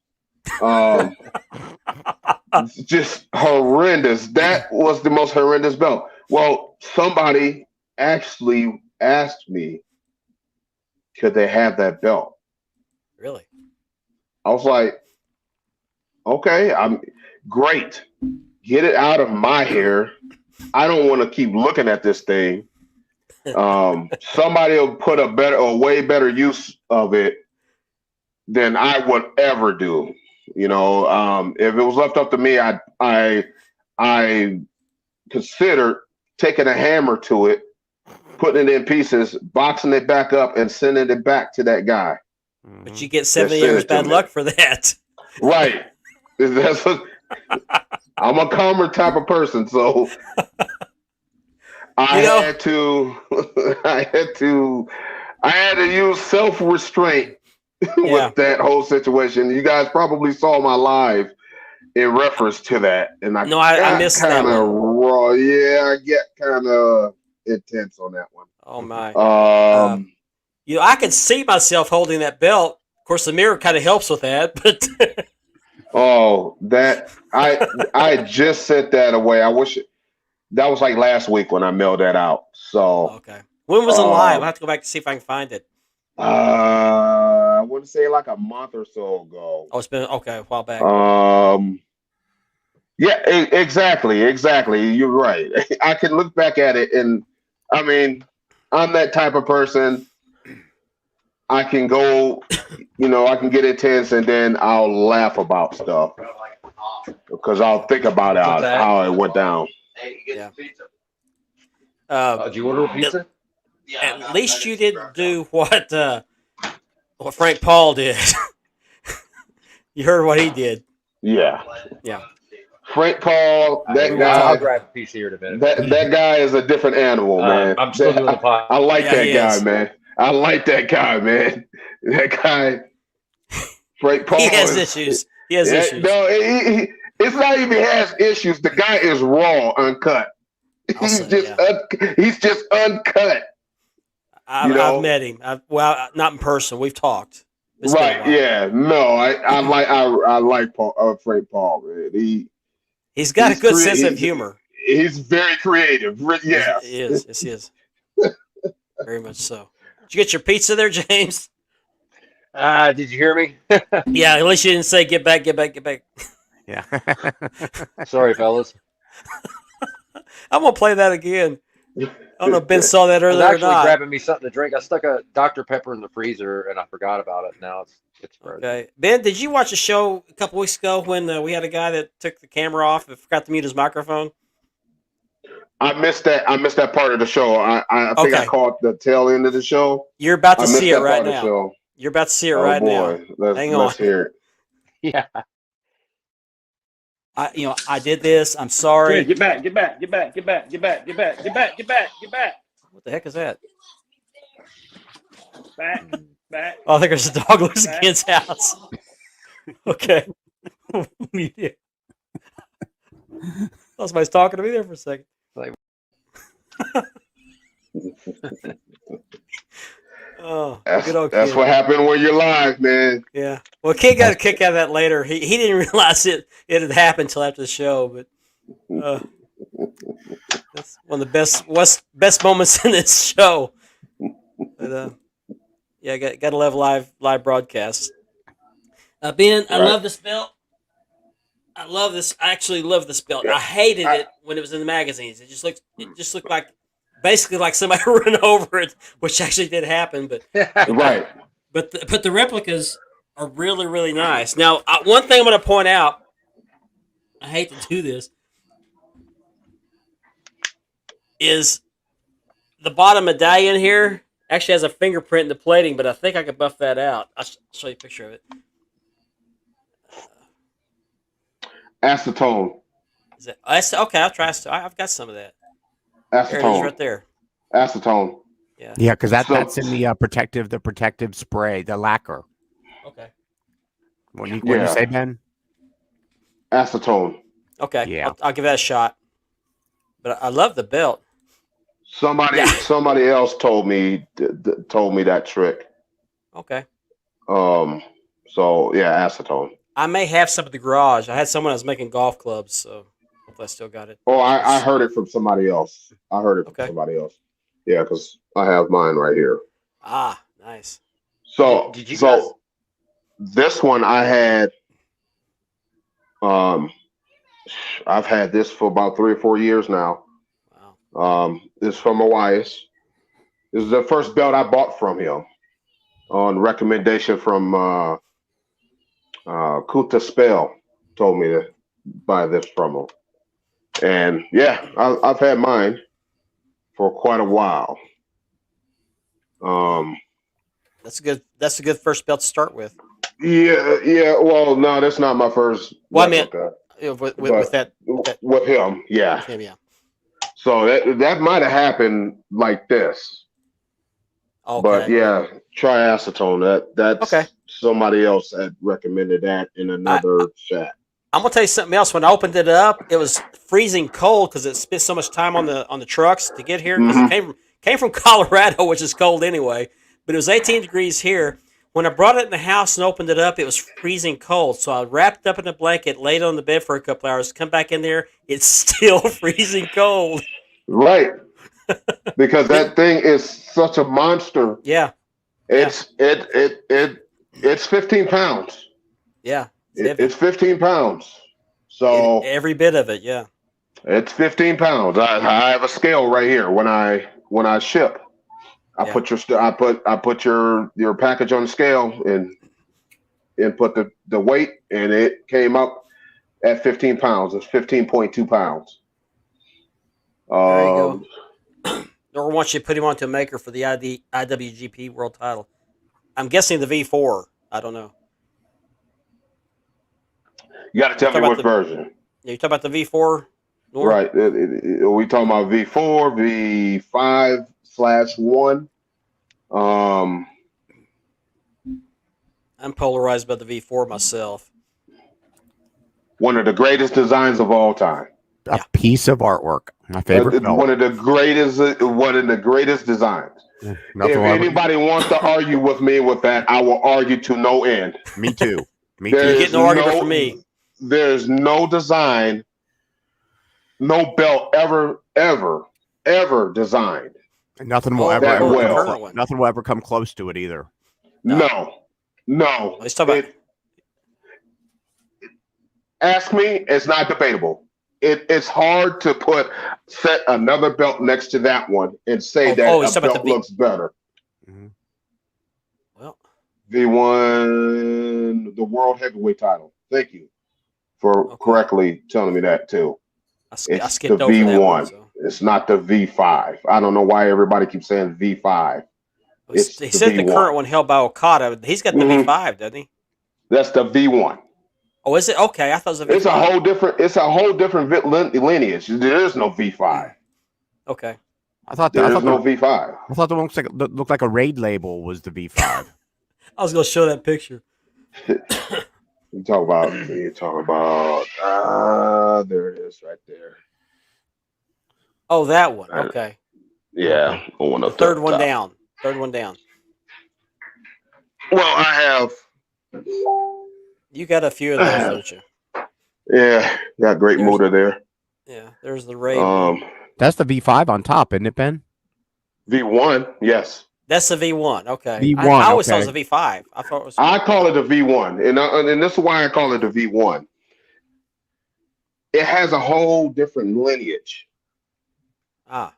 Just horrendous. That was the most horrendous belt. Well, somebody actually asked me, could they have that belt? Really? I was like, okay, I'm great. Get it out of my hair. I don't want to keep looking at this thing. Somebody will put a way better use of it than I would ever do. You know, if it was left up to me, I considered taking a hammer to it, putting it in pieces, boxing it back up, and sending it back to that guy. But you get 70 years bad luck for that. Right. I'm a calmer type of person, so I had to use self-restraint with that whole situation. You guys probably saw my live in reference to that, and I missed that one. Raw. Yeah, I get kind of intense on that one. Oh my! You know, I could see myself holding that belt. Of course, the mirror kind of helps with that, but that I just set that away. I wish that was like last week when I mailed that out. So okay, when was it live? I have to go back to see if I can find it. I want to say like a month or so ago. Oh, it's been a while back. Yeah, exactly. You're right. I can look back at it, and I mean, I'm that type of person. I can go, I can get intense, and then I'll laugh about stuff because I'll think about how it went down. Yeah. Did you order a pizza? At least you didn't do what Frank Paul did. You heard what he did. Yeah. Yeah. Frank Paul, that guy. I'll grab a piece here in a minute. That guy is a different animal, man. I'm still doing the pot. I like that guy, man. I like that guy, man. That guy, Frank Paul. He has issues. He has issues. No, it's not even has issues. The guy is raw, uncut. He's just uncut. I've met him. Well, not in person. We've talked. Right? Yeah. No, I like Frank Paul, man. He's got a good sense of humor. He's very creative. Yeah. He is. Yes, he is. Very much so. Did you get your pizza there, James? Did you hear me? Yeah, at least you didn't say get back. Yeah. Sorry, fellas. I'm going to play that again. I don't know if Ben saw that earlier or not. I was actually grabbing me something to drink. I stuck a Dr. Pepper in the freezer, and I forgot about it. Now it's frozen. Okay. Ben, did you watch a show a couple weeks ago when we had a guy that took the camera off and forgot to mute his microphone? I missed that part of the show. I think I caught the tail end of the show. You're about to see it right now. You're about to see it right now. Hang on. Let's hear it. Yeah. I did this. I'm sorry. Get back. What the heck is that? Back. Oh, I think there's a dog loose in Ken's house. Okay. Oh, somebody's talking to me there for a second. Oh, that's what happened when you're live, man. Yeah. Well, Ken got a kick out of that later. He didn't realize it had happened until after the show, but that's one of the best moments in this show. But yeah, got to love live broadcasts. Ben, I love this belt. I love this. I actually love this belt. I hated it when it was in the magazines. It just looked like basically like somebody ran over it, which actually did happen. But Right. but the replicas are really really nice. Now, one thing I'm going to point out. I hate to do this. Is the bottom medallion here actually has a fingerprint in the plating, but I think I could buff that out. I'll show you a picture of it. Acetone. Is it? Okay, I'll try. I've got some of that. There it is, Acetone. right there. Acetone. Yeah. Yeah, because So- that's in the protective spray, the lacquer. Okay. What do you Yeah. say, Ben? Acetone. Okay. Yeah. I'll give that a shot. But I love the belt. Somebody Yeah. somebody else told me that trick. Okay. So yeah, acetone. I may have some at the garage. I had someone that was making golf clubs, so hopefully I still got it. Oh, I heard it from somebody else. I heard it from Okay. somebody else. Yeah, because I have mine right here. Ah, nice. So Did you guys- this one I had I've had this for about 3 or 4 years now. Wow. This is from Elias. This is the first belt I bought from him on recommendation from Kuta Spell told me to buy this from him. And yeah, I've had mine for quite a while. That's a good first belt to start with. Yeah. Well, no, that's not my first. Well, I meant- replica. With that With him, yeah. with him, yeah. So that might have happened like this. Okay. But yeah, triacetone. That's Okay. somebody else had recommended that in another chat. I'm gonna tell you something else. When I opened it up, it was freezing cold because it spent so much time on the trucks to get here. Because Mhm. it came from Colorado, which is cold anyway. But it was 18 degrees here. When I brought it in the house and opened it up, it was freezing cold. So I wrapped it up in a blanket, laid it on the bed for a couple hours. Come back in there, it's still freezing cold. Right. Because that thing is such a monster. Yeah, It's 15 pounds. yeah. Heavy. It's 15 pounds. So Every bit of it, yeah. it's 15 pounds. I have a scale right here. When I ship, I Yeah. put your package on the scale and put the weight, and it came up at 15 pounds. It's 15.2 pounds. There you go. Or once you put him onto a maker for the IWGP World Title. I'm guessing the V4. I don't know. You got to tell me Talk about what the- version. Yeah, you talk about the V4. Norm? Right. We talking about V4, V5/1. I'm polarized by the V4 myself. One of the greatest designs of all time. A piece of artwork. My favorite belt. One of the greatest designs. Nothing If will ever- anybody wants to argue with me with that, I will argue to no end. Me too. Me There too. You is get no argument from me. There's no design, no belt ever designed. Nothing will Oh, ever, that ever well. come Current one. nothing will ever come close to it either. No. Let's talk about. Ask me, it's not debatable. It's hard to set another belt next to that one and say that he's a talking about belt the V- looks better. Well, V1, the world heavyweight title. Thank you for Okay. correctly telling me that too. I It's skipped the over that one. V1. So. It's not the V5. I don't know why everybody keeps saying V5. It's He the said the V1. current one held by Okada. He's got the Mhm. V5, doesn't he? That's the V1. Oh, is it? Okay, I thought it was a V5. It's a whole different lineage. There is no V5. Okay. I thought There I is thought no the, V5. I thought the one looked like a raid label was the V5. I was going to show that picture. You talk about there it is right there. Oh, that one. Okay. Yeah, one The up third top. one down. Third one down. Well, I have You got a few of those, don't you? got great There's- motor there. Yeah. There's the Raid. one. That's the V5 on top, isn't it, Ben? V1, yes. That's the V1. Okay. V1, I always thought it was okay. a V5. I thought it was. I call it a V1, and this is why I call it a V1. It has a whole different lineage. Ah.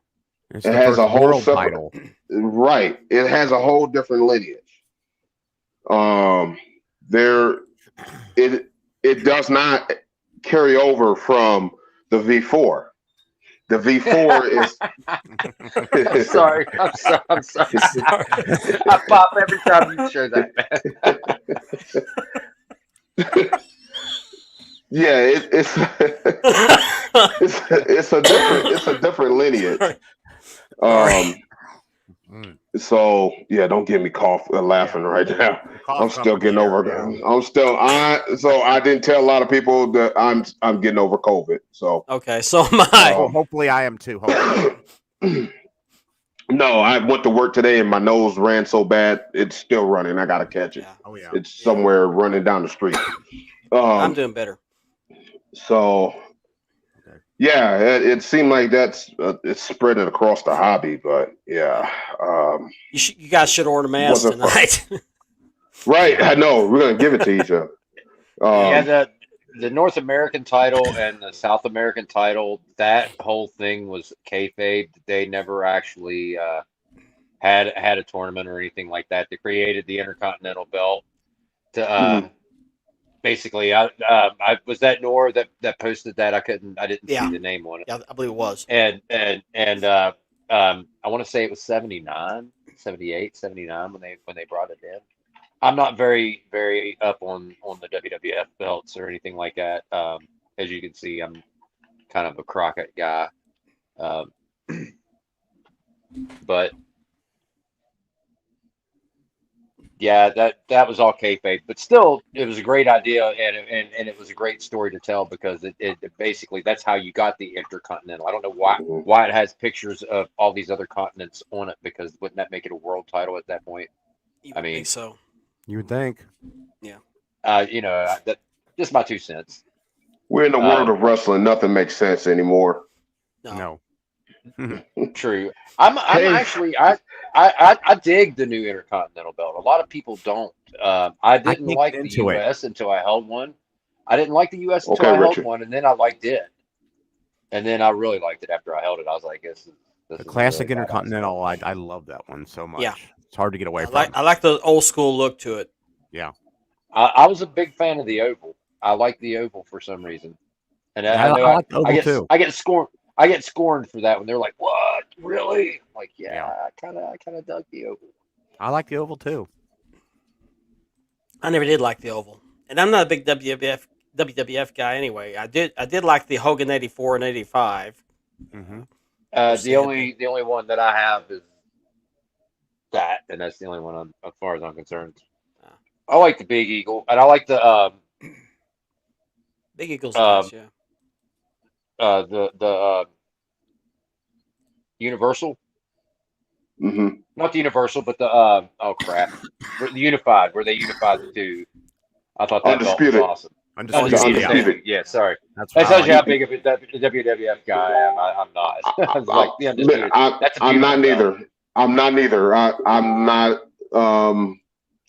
It's It the has first a whole world separate, title. right. It has a whole different lineage. There, it does not carry over from the V4. The V4 is I'm sorry. I'm sorry. I'm sorry. Sorry. I pop every time you show that, man. yeah, it's a different lineage. Sorry. Um, Mm. so yeah, don't get me laughing right now. The cough I'm still company getting over. here, So I didn't tell a lot of people that I'm getting over COVID. So Okay, so my Well, hopefully I am too. Hopefully. no, I went to work today and my nose ran so bad it's still running. I gotta catch it. yeah, Oh yeah. It's somewhere running down the street. I'm doing better. So Okay. yeah, it seemed like it's spreading across the hobby, but yeah, You guys should order masks wasn't fun. tonight. Right. I know we're gonna give it to each other. Yeah, the North American title and the South American title, that whole thing was kayfabe. They never actually had a tournament or anything like that. They created the Intercontinental Belt to basically. I was that Nor that posted that. I didn't Yeah. see the name on it. Yeah, I believe it was. And I want to say it was 79, 78, 79 when they brought it in. I'm not very, very up on the WWF belts or anything like that. As you can see, I'm kind of a Crockett guy. But yeah, that was all kayfabe. But still, it was a great idea, and it was a great story to tell because it basically that's how you got the Intercontinental. I don't know why it has pictures of all these other continents on it, because wouldn't that make it a world title at that point? You I would mean, think so. You would think. that just my 2 cents. We're in the world of wrestling. Nothing makes sense anymore. No. No. True. I'm Hey. actually I dig the new Intercontinental belt. A lot of people don't. I didn't can't like get the into it. US until I held one. I didn't like the US until Okay, I held Richard. one, and then I liked it. And then I really liked it after I held it. I was like, this The is classic really badass. Intercontinental, I love that one so much. Yeah. It's hard to get away from. I like the old school look to it. I was a big fan of the oval. I like the oval for some reason. And Yeah, I know I like the oval too. I get scorned for that when they're like, "What? Really?" I'm like, yeah, Yeah. I kind of dug the oval. I like the oval too. I never did like the oval, and I'm not a big WWF guy anyway. I did like the Hogan 84 and 85. Mm-hmm. The only one that I have is that, and that's the only one as far as I'm concerned. I like the Big Eagle, and I like the Big Eagles, nice, yeah. the Universal, not the Universal, but the oh crap, the Unified, where they unified the two. I thought that belt was Undisputed. awesome. Undisputed. Yeah, sorry. That's That what I tells you like. how big of a WWF guy I am. I'm not. I was like the Undisputed. That's a I'm not beautiful belt. neither. I'm not neither. I'm not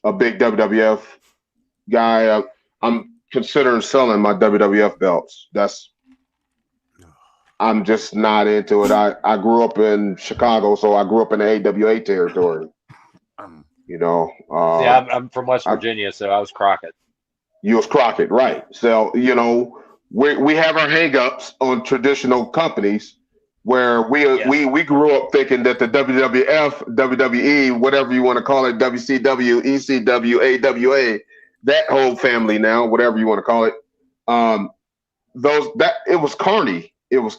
a big WWF guy. I'm considering selling my WWF belts. I'm just not into it. I grew up in Chicago, so I grew up in the AWA territory. You know. Yeah, I'm from West Virginia, so I was Crockett. You was Crockett, right? So you know, we have our hangups on traditional companies where we grew up thinking that the WWF, WWE, whatever you want to call it, WCW, ECW, AWA, that whole family now, whatever you want to call it, it was carny. It was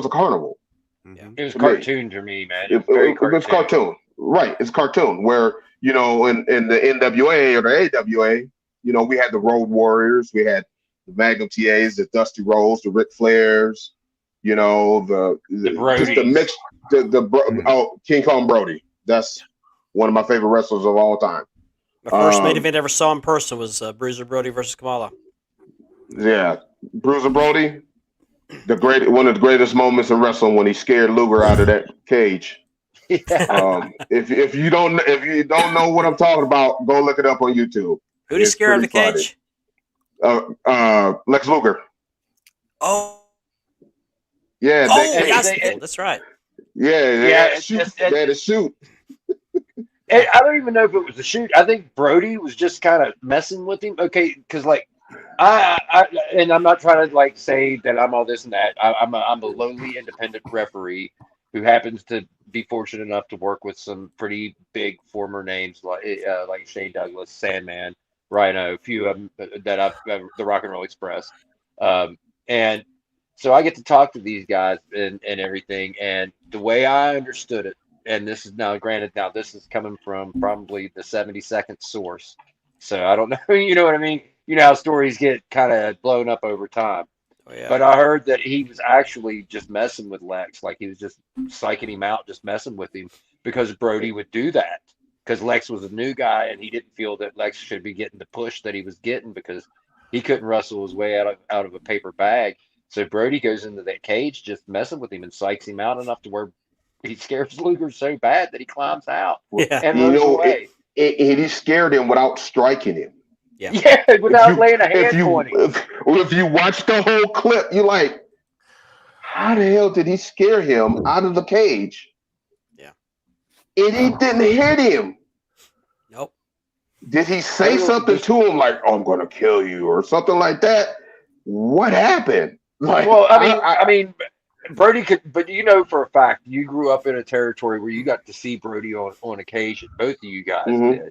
a carnival. Mhm. It was To me. cartoon to me, man. It was It very was cartoon, right? It's cartoon where you know in the NWA or the AWA, you know, we had the Road Warriors, we had the Magnum TAs, the Dusty Rhodes, the Ric Flairs, you know, just the mix, King Kong Brody. That's one of my favorite wrestlers of all time. My first main event I ever saw in person was Bruiser Brody versus Kamala. Yeah, Bruiser Brody, one of the greatest moments in wrestling when he scared Luger out of that cage. Yeah. If you don't know what I'm talking about, go look it up on YouTube. Who did he scare out of the cage? Lex Luger. Oh, Yeah, yes, that's right. Yeah, they Yeah, had to shoot. They had to shoot. and I don't even know if it was a shoot. I think Brody was just kind of messing with him. Okay, because like and I'm not trying to like say that I'm all this and that. I'm a lowly independent referee who happens to be fortunate enough to work with some pretty big former names like Shane Douglas, Sandman, Rhino, a few of them that the Rock and Roll Express, and so I get to talk to these guys and everything. And the way I understood it, and this is now granted, now this is coming from probably the 72nd source. So I don't know, you know what I mean? You know how stories get kind of blown up over time. Oh yeah. But I heard that he was actually just messing with Lex, like he was just psyching him out, just messing with him because Brody would do that. Because Lex was a new guy and he didn't feel that Lex should be getting the push that he was getting because he couldn't wrestle his way out of a paper bag. So Brody goes into that cage just messing with him and psychs him out enough to where he scares Luger so bad that he climbs out Yeah. and You runs know, away. he scared him without striking him. Yeah. Yeah, without laying a if hand you on him. if you watch the whole clip, you're like, how the hell did he scare him out of the cage? Yeah. And he didn't hit him. Nope. Did he say something to him like, "Oh, I'm going to kill you" or something like that? What happened? Like, Well, I mean, Brody could, but you know for a fact, you grew up in a territory where you got to see Brody on occasion. Both of you guys Mhm.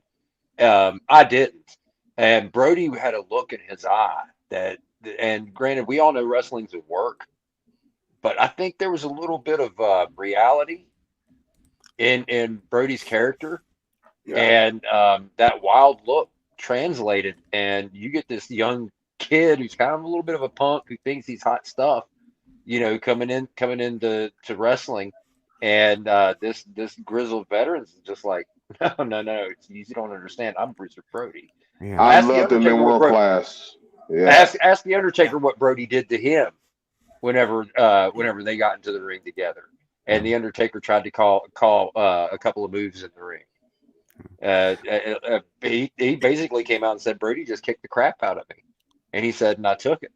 did. I didn't. And Brody had a look in his eye that, and granted, we all know wrestling's a work, but I think there was a little bit of reality in Brody's character, Yeah. and that wild look translated, and you get this young kid who's kind of a little bit of a punk who thinks he's hot stuff, you know, coming into wrestling, and this grizzled veteran's just like, no, you don't understand. I'm Bruiser Brody. Yeah. I Ask the loved him in Undertaker what World Brody. Class. Yeah. Ask the Undertaker what Brody did to him whenever they got into the ring together, and the Undertaker tried to call a couple of moves in the ring. He basically came out and said Brody just kicked the crap out of me, and he said, and I took it,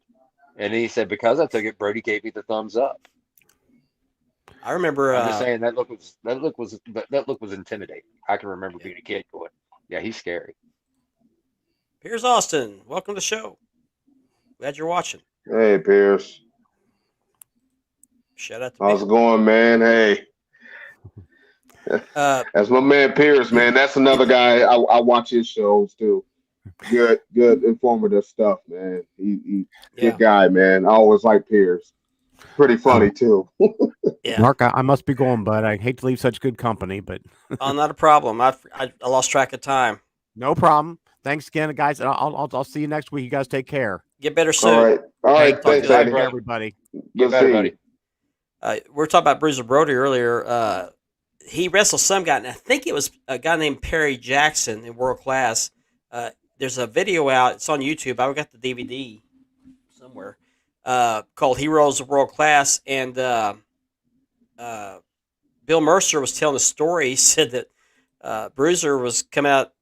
and he said because I took it, Brody gave me the thumbs up. I remember. I'm just saying that look was intimidating. I can remember being a kid going, yeah, he's scary. Piers Austin, welcome to the show. Glad you're watching. Hey, Pierce. Shout out to How's Pierce. it going, man? Hey, that's my man Pierce, man. That's another guy. I watch his shows too. Good, informative stuff, man. He Yeah. good guy, man. I always like Pierce. Pretty funny too. Yeah. Mark, I must be going, bud. I hate to leave such good company, but Oh, not a problem. I lost track of time. no problem. Thanks again, guys. And I'll see you next week. You guys take care. Get better soon. All right. Talk Thanks, to you Eddie. later, Everybody. Good better, seeing buddy. you. We were talking about Bruiser Brody earlier. He wrestled some guy, and I think it was a guy named Perry Jackson in World Class. There's a video out. It's on YouTube. I've got the DVD somewhere called Heroes of World Class. And Bill Mercer was telling a story. He said that Bruiser was coming out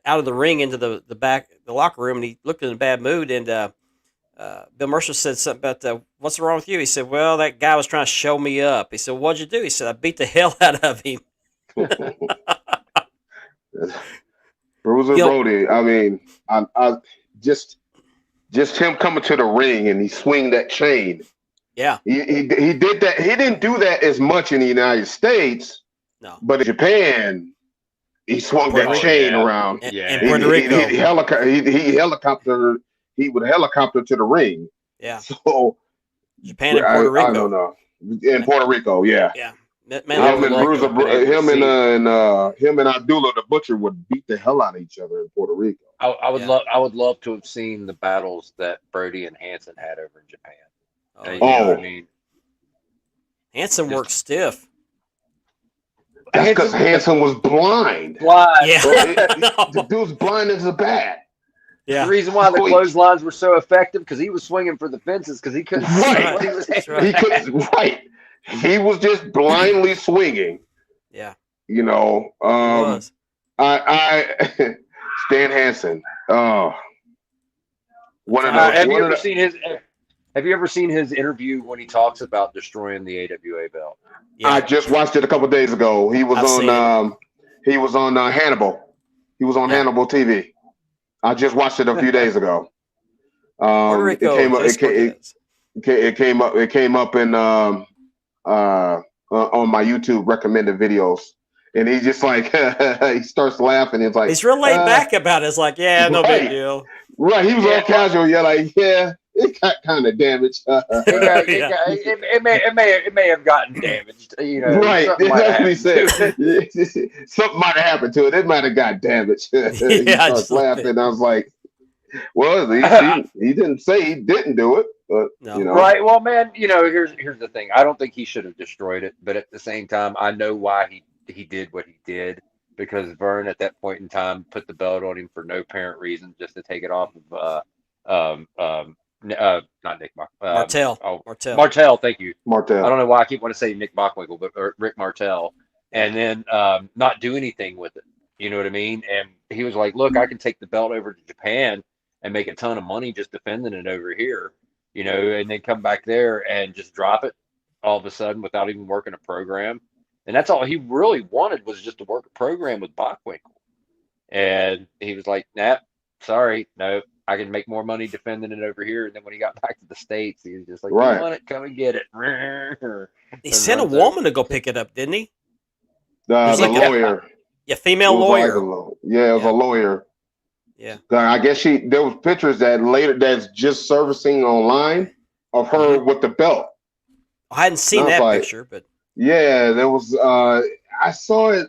of the ring into the back, the locker room, and he looked in a bad mood. And Bill Mercer said something about, what's wrong with you? He said, well, that guy was trying to show me up. He said, what'd you do? He said, I beat the hell out of him. Bruiser Yo. Brody. I mean, I just him coming to the ring and he swing that chain. Yeah. He did that. He didn't do that as much in the United States, No. but in Japan, he swung Puerto that Rico. chain Yeah. around. And Yeah. Puerto Rico. He would helicopter to the ring. Yeah. So Japan and Puerto Rico. I don't know. In Puerto Rico, yeah. Yeah. I Him would and love Bruiser, to have been able to him and Abdullah the Butcher would beat the hell out of each other in Puerto Rico. I would Yeah. love to have seen the battles that Brody and Hanson had over in Japan. Oh, You know what I Oh. mean? Hanson worked stiff. That's because Hanson was blind. Blind. Yeah. The dude's blind as a bat. The Yeah. reason why the Wait. clotheslines were so effective because he was swinging for the fences because he couldn't see Right. what he was That's hitting. right. He could right. He was just blindly swinging. Yeah. You know. He was. I Stan Hansen. Oh, one of Have you the ever seen his? Have you ever seen his interview when he talks about destroying the AWA belt? Yeah. I just watched it a couple days ago. He was I've seen he was on Hannibal. He was on Yeah. Hannibal TV. I just watched it a few days ago. Puerto Rico, It came up in on my YouTube recommended videos, and he just like he starts laughing. It's like he's real laid back about it. It's like, yeah, no right. big deal. Right, he was Yeah. all casual. Yeah, like it got kind of damaged. It may have gotten damaged. You know, Right, something might have that's what he happened to said. it. Something might have happened to it. It might have got damaged. He Yeah, starts just a little laughing. I was like, well, he didn't say he didn't do it, but No. you know, Right. Well, man, here's the thing. I don't think he should have destroyed it, but at the same time, I know why he did what he did, because Vern at that point in time put the belt on him for no apparent reason, just to take it off of not Nick Martel. Martel. Thank you. I Martel. don't know why I keep wanting to say Nick Bockwinkel, but Rick Martel, and then not do anything with it. You know what I mean? And he was like, "Look, I can take the belt over to Japan and make a ton of money just defending it over here, and then come back there and just drop it all of a sudden without even working a program." And that's all he really wanted, was just to work a program with Bockwinkel. And he was like, "Nah, sorry, no, I can make more money defending it over here." And then when he got back to the States, he was just like, Right. "You want it? Come and get it." He sent a woman to go pick it up, didn't he? The There's like a- lawyer. Yeah, female It was like lawyer. it was Yeah. a lawyer. Yeah. I guess there was pictures that's just surfacing online of her with the belt. I hadn't seen I was that like- picture, but Yeah, there was. I saw it.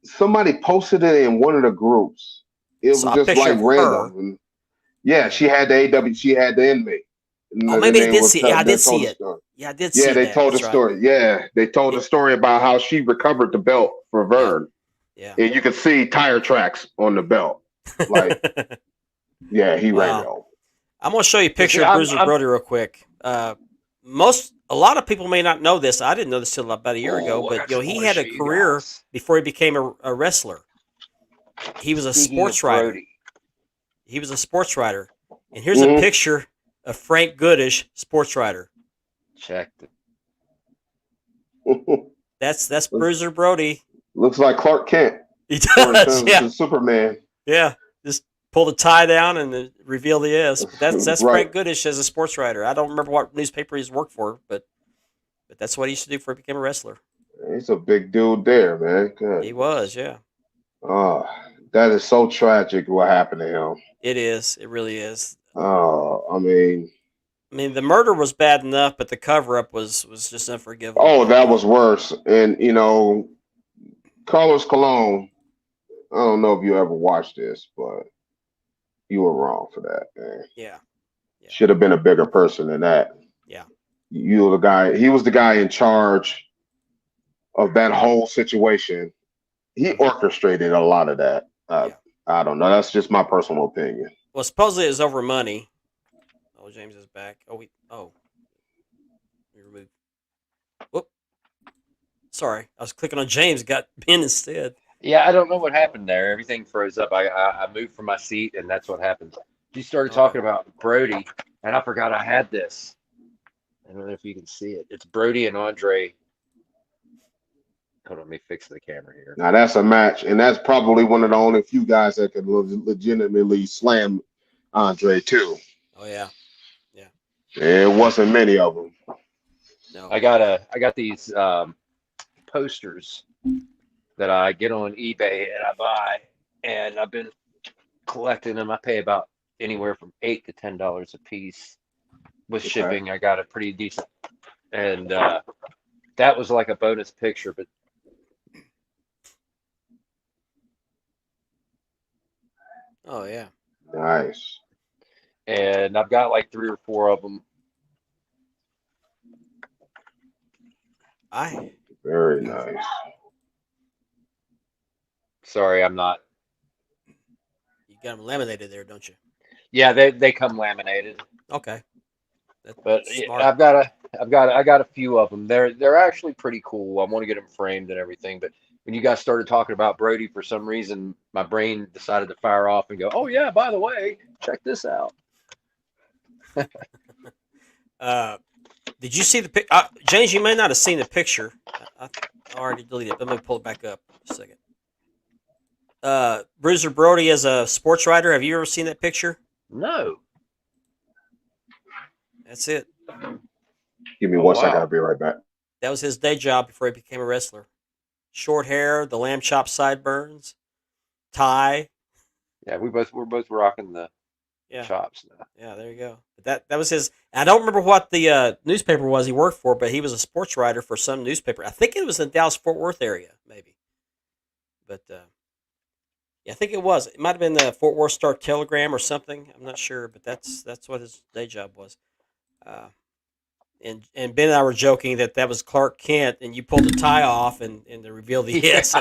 Somebody posted it in one of the groups. It was Saw a just picture like of random. And yeah, she had the AW. She had the inmate. Oh, maybe I did see it. Yeah, I did see it. Yeah, I did see Yeah, they that. told the That's right. story. Yeah, they told the story about how she recovered the belt for Vern, Yeah. and you could see tire tracks on the belt. Like, yeah, he ran it over. I'm going to show you a picture See, of I'm- Bruiser I'm- Brody real quick. A lot of people may not know this. I didn't know this till about a year ago, but he had a career before he became a wrestler. He was a sports writer. He was a sports writer. And here's a Mhm. picture of Frank Goodish, sports writer. Check it. That's Bruiser Brody. Looks like Clark Kent. He Or does, yeah. Superman. Yeah, just pull the tie down and then reveal the S. But that's Right. Frank Goodish as a sports writer. I don't remember what newspaper he's worked for, but that's what he used to do before he became a wrestler. He's a big dude there, man. Good. He was, yeah. Oh, that is so tragic what happened to him. It is. It really is. Oh, I mean, the murder was bad enough, but the cover up was just unforgivable. oh, that was worse. And Carlos Colon, I don't know if you ever watched this, but you were wrong for that, man. Yeah. Should have been a bigger person than that. Yeah. You were the guy. He was the guy in charge of that whole situation. He orchestrated a lot of that. I don't know. That's just my personal opinion. Well, supposedly it was over money. Oh, James is back. We removed. Whoop. Sorry, I was clicking on James. Got Ben instead. Yeah, I don't know what happened there. Everything froze up. I moved from my seat, and that's what happened. You started talking about Brody, and I forgot I had this. I don't know if you can see it. It's Brody and Andre. Hold on, let me fix the camera here. Now that's a match, and that's probably one of the only few guys that could legitimately slam Andre too. Oh yeah. There wasn't many of them. No. I got these posters that I get on eBay and I buy, and I've been collecting them. I pay about anywhere from $8 to $10 a piece with Okay. shipping. I got a pretty decent, and that was like a bonus picture, but Oh yeah. Nice. and I've got like 3 or 4 of them. Very nice. Sorry, I'm not. You got them laminated there, don't you? Yeah, they come laminated, Okay. but That's yeah, smart. I got a few of them. They're actually pretty cool. I want to get them framed and everything, but when you guys started talking about Brody, for some reason, my brain decided to fire off and go, "Oh yeah, by the way, check this out." Did you see the pic? James, you may not have seen the picture. I already deleted it. But let me pull it back up a second. Bruiser Brody as a sports writer. Have you ever seen that picture? No. That's it. Give me Oh, one second. wow. I'll be right back. That was his day job before he became a wrestler. Short hair, the lamb chop sideburns, tie. Yeah, we're both rocking the Yeah, chops now. yeah. There you go. But that was his. I don't remember what the newspaper was he worked for, but he was a sports writer for some newspaper. I think it was in the Dallas Fort Worth area, maybe. But yeah, I think it was. It might have been the Fort Worth Star Telegram or something. I'm not sure, but that's what his day job was. Uh, and Ben and I were joking that was Clark Kent, and you pulled the tie off and to reveal the Yeah. yes.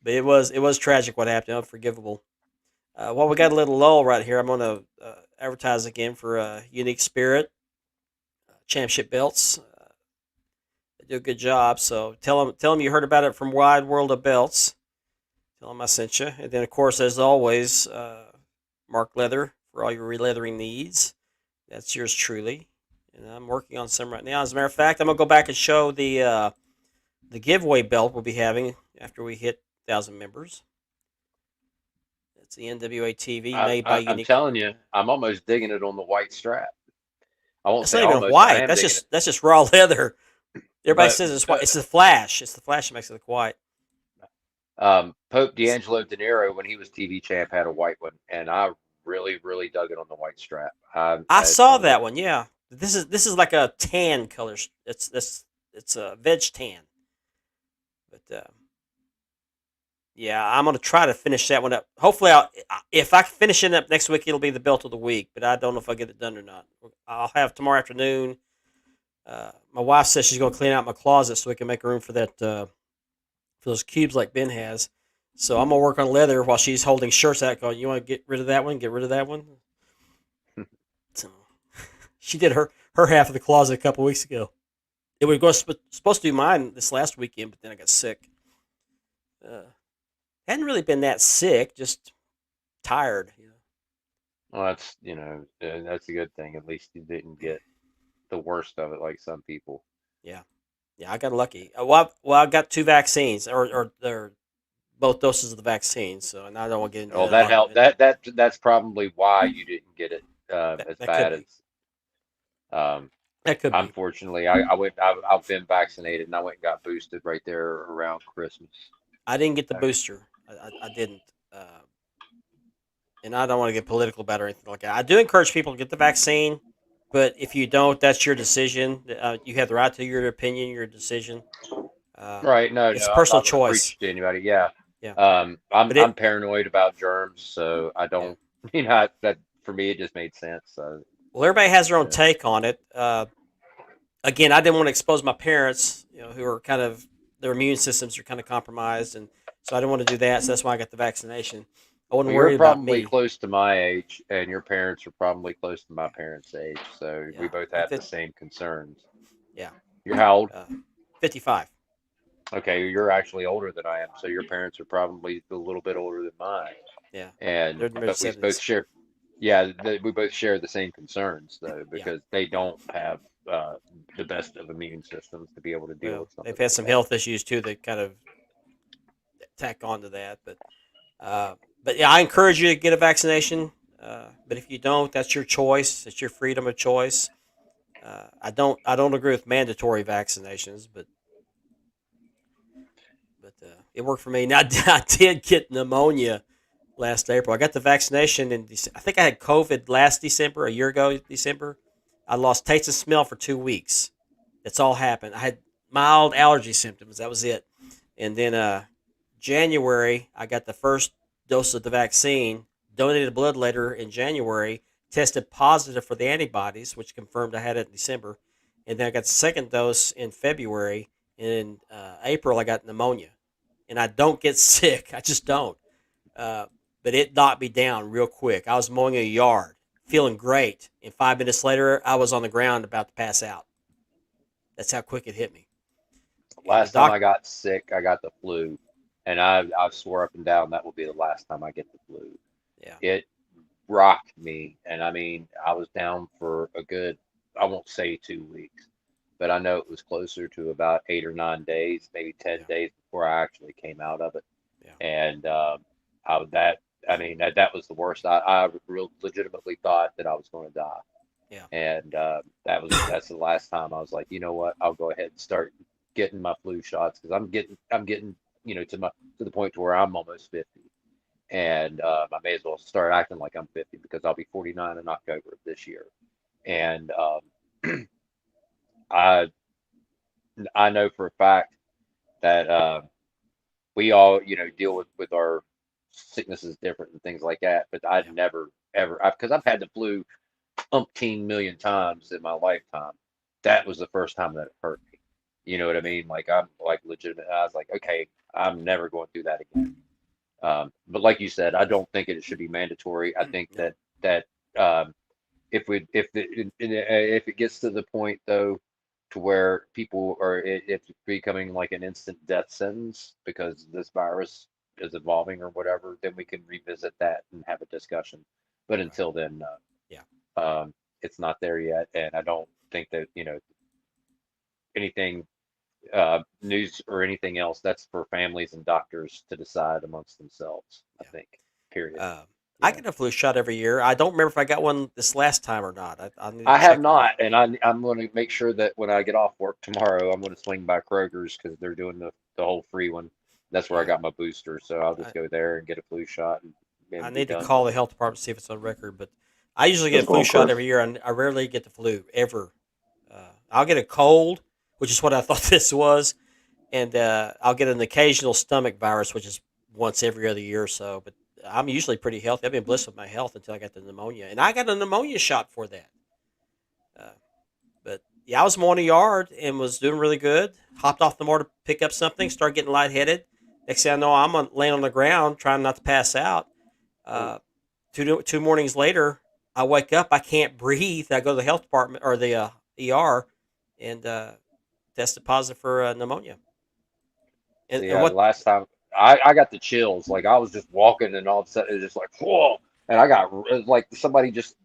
But it was tragic what happened, unforgivable. Well, we got a little lull right here. I'm going to advertise again for Unique Spirit championship belts. They do a good job. So tell them you heard about it from Wide World of Belts. Tell them I sent you. And then, of course, as always, Mark Leather for all your releathering needs. That's yours truly. And I'm working on some right now. As a matter of fact, I'm going to go back and show the giveaway belt we'll be having after we hit 1,000 members. It's the NWA TV made by I'm Unique. telling you, I'm almost digging it on the white strap. I won't It's say not even almost. I white. am That's digging just raw leather. Everybody But, says it's white. It's the flash. It's the flash that makes it look white. Pope D'Angelo De Niro, when he was TV champ, had a white one, and I really, really dug it on the white strap. I saw that one. Yeah, this is like a tan color. It's a veg tan. But yeah, I'm gonna try to finish that one up. Hopefully, if I finish it up next week, it'll be the belt of the week. But I don't know if I get it done or not. I'll have tomorrow afternoon. My wife says she's gonna clean out my closet so we can make room for that for those cubes like Ben has. So I'm gonna work on leather while she's holding shirts out. Going, you want to get rid of that one? Get rid of that one. So she did her half of the closet a couple weeks ago. It was supposed to do mine this last weekend, but then I got sick. Hadn't really been that sick, just tired. Well, that's a good thing. At least you didn't get the worst of it like some people. Yeah, I got lucky. Well, I got 2 vaccines, or they're both doses of the vaccine. So, and I don't want to get into Oh, that helped. That's probably why you didn't get it as that bad could as. Um, that could be. Unfortunately, I've been vaccinated and I went and got boosted right there around Christmas. I didn't get the booster. I didn't. And I don't want to get political about it or anything like that. I do encourage people to get the vaccine, but if you don't, that's your decision. You have the right to your opinion, your decision. Right? No, It's no, personal I'm not gonna choice. preach to anybody. Yeah. Yeah. I'm paranoid about germs, so I don't. That for me it just made sense. So. Well, everybody has their own Yeah. take on it. Again, I didn't want to expose my parents, who are kind of their immune systems are kind of compromised, and so I didn't want to do that. So that's why I got the vaccination. I wasn't Well, worried you're about probably me. close to my age, and your parents are probably close to my parents' age, so we Yeah, both I have the think- same concerns. Yeah. You're how old? 55. Okay, you're actually older than I am, so your parents are probably a little bit older than mine. Yeah. And They're in their but we mid-70s. both share, we both share the same concerns though, because they don't have the best of immune systems to be able to deal Well, with something. they've had like some that. health issues too that kind of tack onto that. But yeah, I encourage you to get a vaccination. But if you don't, that's your choice. It's your freedom of choice. I don't agree with mandatory vaccinations, but it worked for me. Now I did get pneumonia last April. I got the vaccination in I think I had COVID last December, a year ago December. I lost taste and smell for 2 weeks. That's all happened. I had mild allergy symptoms. That was it. And then January, I got the first dose of the vaccine. Donated blood later in January. Tested positive for the antibodies, which confirmed I had it in December. And then I got the second dose in February. And in April, I got pneumonia. And I don't get sick. I just don't. But it knocked me down real quick. I was mowing a yard, feeling great. And 5 minutes later, I was on the ground about to pass out. That's how quick it hit me. Last time I got sick, I got the flu, and I swore up and down that will be the last time I get the flu. Yeah. It rocked me. And I mean, I was down for a good, I won't say 2 weeks, but I know it was closer to about 8 or 9 days, maybe 10 Yeah. days before I actually came out of it. Yeah. And I mean, that was the worst. I real legitimately thought that I was going to die. Yeah. And that's the last time I was like, you know what, I'll go ahead and start getting my flu shots because I'm getting to the point to where I'm almost 50, and I may as well start acting like I'm 50 because I'll be 49 in October of this year. And I I know for a fact that we all deal with our sicknesses different and things like that, but I'd Yeah. never ever because I've had the flu umpteen million times in my lifetime. That was the first time that it hurt me. You know what I mean? Like I'm like legitimate. I was like, okay, I'm never going through that again. But like you said, I don't think it should be mandatory. I think No. that um, if it gets to the point though, to where people are it's becoming like an instant death sentence because this virus is evolving or whatever, then we can revisit that and have a discussion. But Right. until then, Yeah. it's not there yet, and I don't think that anything news or anything else. That's for families and doctors to decide amongst themselves. I Yeah. think. Period. Um, You I know. get a flu shot every year. I don't remember if I got one this last time or not. I need to I have check on that. not, and I'm going to make sure that when I get off work tomorrow, I'm going to swing by Kroger's because they're doing the whole free one. That's where I Yeah. got my booster, so I'll just I, go there and get a flu shot I and be need to done call with the it. health department to see if it's on record, but I usually get What's a flu going, shot Chris? every year, and I rarely get the flu ever. I'll get a cold, which is what I thought this was, and I'll get an occasional stomach virus, which is once every other year or so. But I'm usually pretty healthy. I've been blessed with my health until I got the pneumonia, and I got a pneumonia shot for that. Uh, but yeah, I was mowing a yard and was doing really good. Hopped off the mower to pick up something, started getting lightheaded. Next thing I know, laying on the ground trying not to pass out. Oh, Uh, two mornings later, I wake up. I can't breathe. I go to the health department or the ER and tested positive for pneumonia. And yeah, the what? last time I got the chills, like I was just walking and all of a sudden it was just like whoa, and it was like somebody just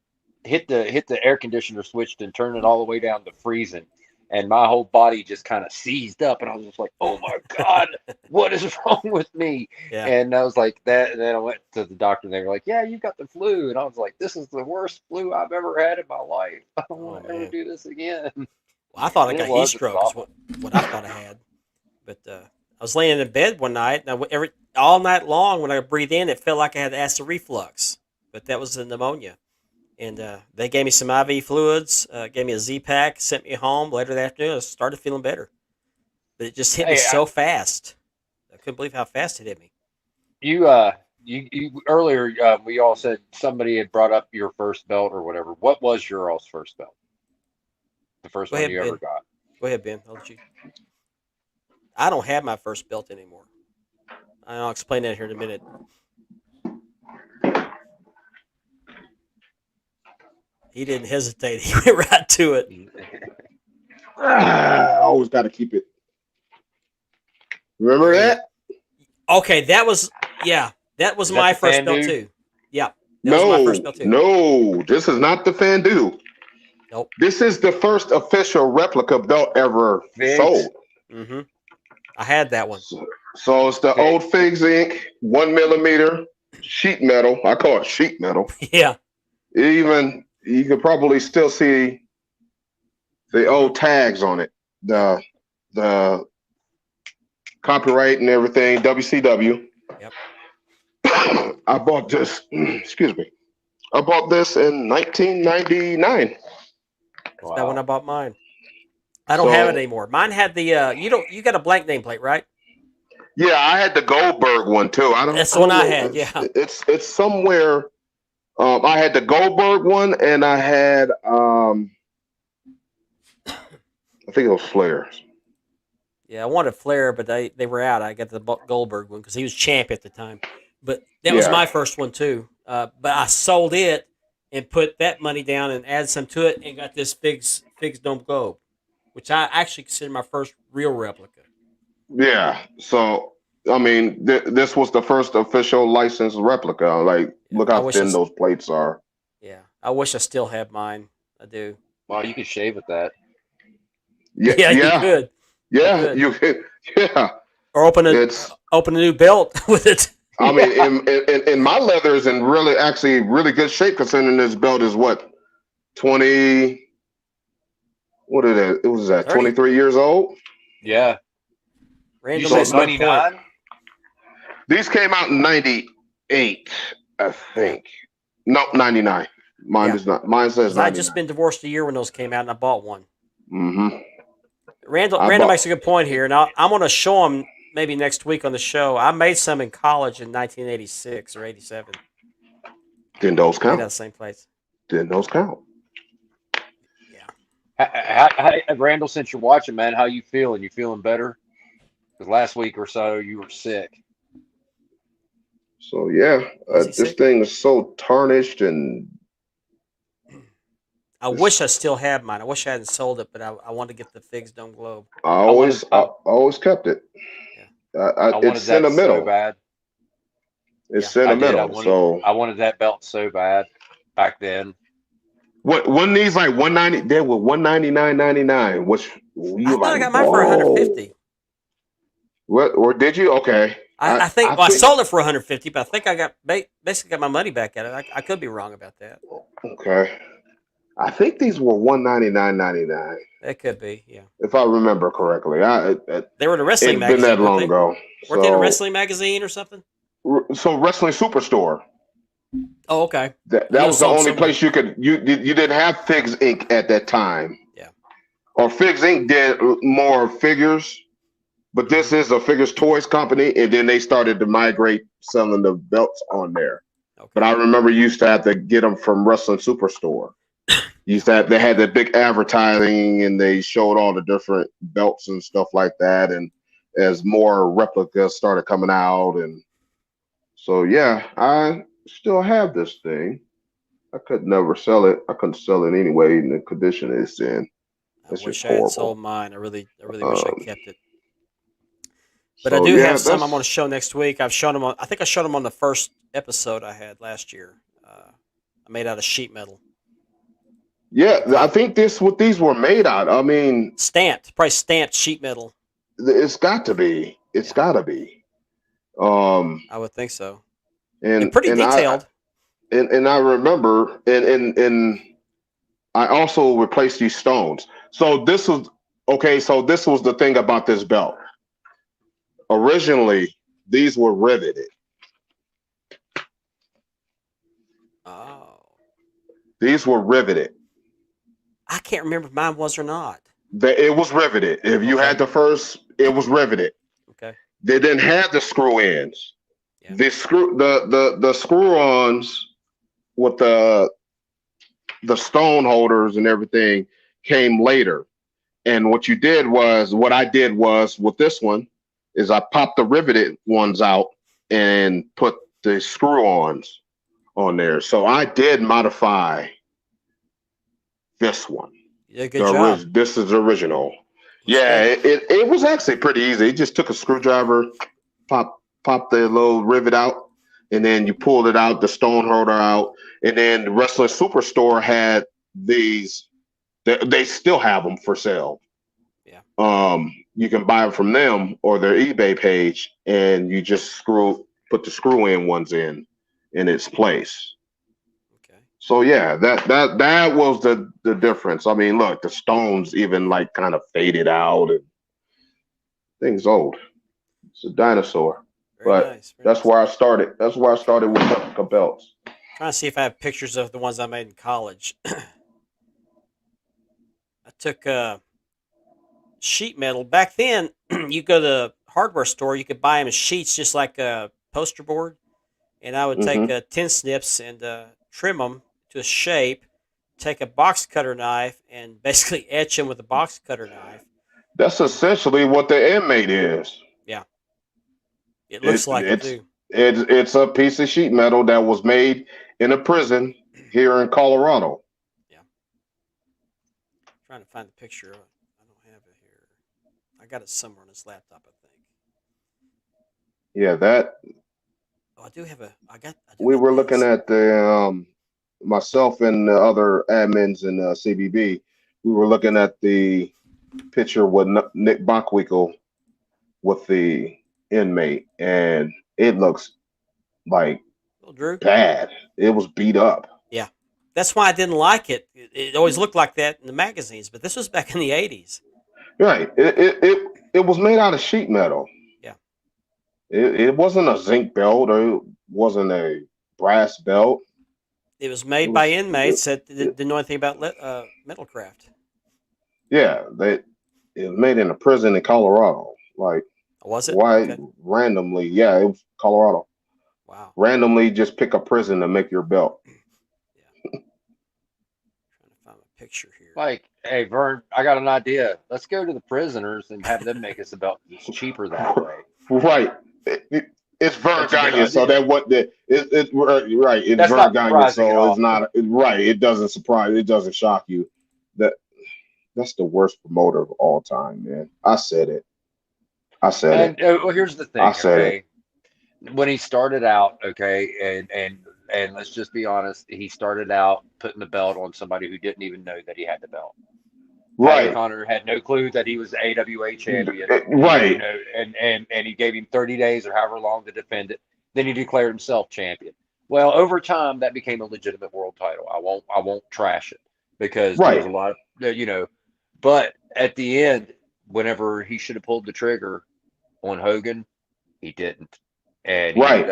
hit the air conditioner switch and turned it all the way down to freezing, and my whole body just kind of seized up, and I was just like, oh my God, what is wrong with me? Yeah. And I was like that, and then I went to the doctor, and they were like, yeah, you got the flu, and I was like, this is the worst flu I've ever had in my life. I don't Oh want to ever man. do this again. Well, I thought I And got heat it was stroke. Is awful. what I thought I had. But I was laying in bed one night, and every all night long when I breathed in, it felt like I had acid reflux. But that was the pneumonia. And they gave me some IV fluids, gave me a Z pack, sent me home. Later that afternoon, I started feeling better. But it just hit me Hey, so fast. I couldn't believe how fast it hit me. you you earlier we all said somebody had brought up your first belt or whatever. What was your all's first belt? The first Go one ahead, you ever Ben. got? Go ahead, Ben. I'll let you. I don't have my first belt anymore. I'll explain that here in a minute. He didn't hesitate. He went right to it. I always got to keep it. Remember Yeah. that? Okay, that was yeah. That was Is that my the first fan belt dude? too. Yeah, that was my first No, belt too. no. This is not the FanDuel. Nope. This is the first official replica belt ever Figs. sold. Mm-hmm. I had that one. So it's the old Figs. Figs Inc. 1 millimeter sheet metal. I call it sheet metal. Yeah. Even you can probably still see the old tags on it. Yep. The copyright and everything. WCW. Yep. I bought this. Excuse me. I bought this in 1999. That's about when I Wow. bought mine. I don't have it So anymore. Mine had the you got a blank nameplate, right? yeah, I had the Goldberg one too. That's I the one don't I know. had. Yeah. It's somewhere. I had the Goldberg one, and I had I think it was Flair's. Yeah, I wanted Flair, but they were out. I got the Goldberg one because he was champ at the time. But that was Yeah, my first one too. But I sold it and put that money down and added some to it and got this Figs Dome Globe, which I actually consider my first real replica. yeah. So I mean, this was the first official licensed replica. Like, Yeah, look I how wish I, thin those plates are. yeah, I wish I still had mine. I do. Well, you can shave with that. Yeah, Yeah, you yeah, could. You yeah. could. You yeah. Or It's. open a new belt with it. I mean, Yeah. in my leather is in really good shape considering this belt is what 20. What is it? It was at 30. 23 years old. Yeah. You Randall So said makes a good point. 99? these came out in '98, I Yeah. think. No, '99. Mine Yeah. is not. Mine says Because I '99. just been divorced a year when those came out, and I bought one. Mm-hmm. I Randall bought makes a good point here, and I'm going to show him maybe next week on the show. I made some in college in 1986 or 87. then those Made out of count. the same place. Then those count. Yeah. Randall, since you're watching, man, how you feeling? You feeling better? Because last week or so you were sick. So yeah, Was he this sick? thing is so tarnished and I wish I still had mine. I wish I hadn't sold it, but I wanted to get the Figs Dome Globe. I wanted I always kept it. Yeah. I It's wanted that so sentimental. bad. It's Yeah. I did. sentimental. So I wanted that belt so bad back then. what? When these like 190, they were 199.99. Which I you thought I like? got mine for Whoa! 150. What? Or did you? Okay. I think I well, I think sold it for 150, but I think I got basically got my money back at it. I could be wrong about that. okay. I think these were 199.99 That could be, yeah. if I remember correctly. They were in a wrestling It's been that magazine, weren't long they? ago. Weren't they in a So wrestling magazine or something? Wrestling Superstore. Oh, okay. That I knew it was the sold only somewhere. place you didn't have Figs Inc. at that time. Yeah. Or Figs Inc. did more figures, but this is a figures toys company, and then they started to migrate selling the belts on there. Okay. But I remember you used to have to get them from Wrestling Superstore. They had the big advertising, and they showed all the different belts and stuff like that. And as more replicas started coming out, and so yeah, I still have this thing. I could never sell it. I couldn't sell it anyway in the condition it's in. I It's just wish I had sold horrible. mine. I really wish I Um, kept it. But I so do yeah, have some I'm going to that's show next week. I've shown them on. I think I showed them on the first episode I had last year. I made out of sheet metal. yeah. I Okay. think this what these were made out. I mean, Stamped, probably stamped sheet metal. it's got to be. It's Yeah, got to be. Um, I would think so. And and pretty and I detailed. and I remember and I also replaced these stones. So this was okay. So this was the thing about this belt. Originally, these were riveted. Oh, These were riveted. I can't remember if mine was or not. It was riveted. If you Okay. had the first, it was riveted. Okay. They didn't have the screw ends. Yeah. The screw ons with the stone holders and everything came later. And what I did was with this one is I popped the riveted ones out and put the screw ons on there. So I did modify this one. You did a good job. This is original. Looks Yeah, good. it was actually pretty easy. It just took a screwdriver, pop the little rivet out, and then you pulled it out, the stone holder out, and then the Wrestling Superstore had these. They still have them for sale. Yeah. You can buy them from them or their eBay page, and you just put the screw in ones in its place. Okay. So yeah, that was the difference. I mean, look, the stones even like kind of faded out and things old. It's a dinosaur. Very But nice. Very that's nice. where I started. That's where I started with replica belts. Trying to see if I have pictures of the ones I made in college. I took sheet metal. Back then, you go to the hardware store, you could buy them as sheets, just like a poster board. And I would take Hmm. 10 snips and trim them to a shape. Take a box cutter knife and basically etch them with a box cutter knife. That's And essentially what the inmate is. yeah, it It, looks like it it's too. it's a piece of sheet metal that was made in a prison here in Colorado. Yeah, trying to find the picture of it. I don't have it here. I got it somewhere on this laptop, I think. Yeah, that Oh, I do have a. I do we got were looking this. at the myself and the other admins in CBB. We were looking at the picture with Nick Bockwinkel with the inmate, and it looks like Little Drew. bad. It was beat up. Yeah, that's why I didn't like it. It always looked like that in the magazines, but this was back in the '80s. Right. It was made out of sheet metal. Yeah. It wasn't a zinc belt or it wasn't a brass belt. It was made It by was inmates that didn't know anything about metalcraft. yeah, it was made in a prison in Colorado. Like Was it? why Okay. randomly? Yeah, it was Colorado. Wow. Randomly just pick a prison to make your belt. Yeah. Trying to find a picture here. Like, hey, Vern, I got an idea. Let's go to the prisoners and have them make us a belt that's cheaper that way. Right. It's Vern That's a good Gagne, so idea. that what the it right. It's That's Vern not Gagne, surprising at so all. it's not right. It doesn't surprise. It doesn't shock you. That's the worst promoter of all time, man. I said it. I said it. And well, here's the thing, I said it. okay? When he started out, okay, and let's just be honest, he started out putting the belt on somebody who didn't even know that he had the belt. Pat Right. O'Connor had no clue that he was the AWA champion. Right. You know, and he gave him 30 days or however long to defend it. Then he declared himself champion. Well, over time, that became a legitimate world title. I won't trash it because there was a Right. lot of, you know, but at the end, whenever he should have pulled the trigger on Hogan, he didn't, and Right.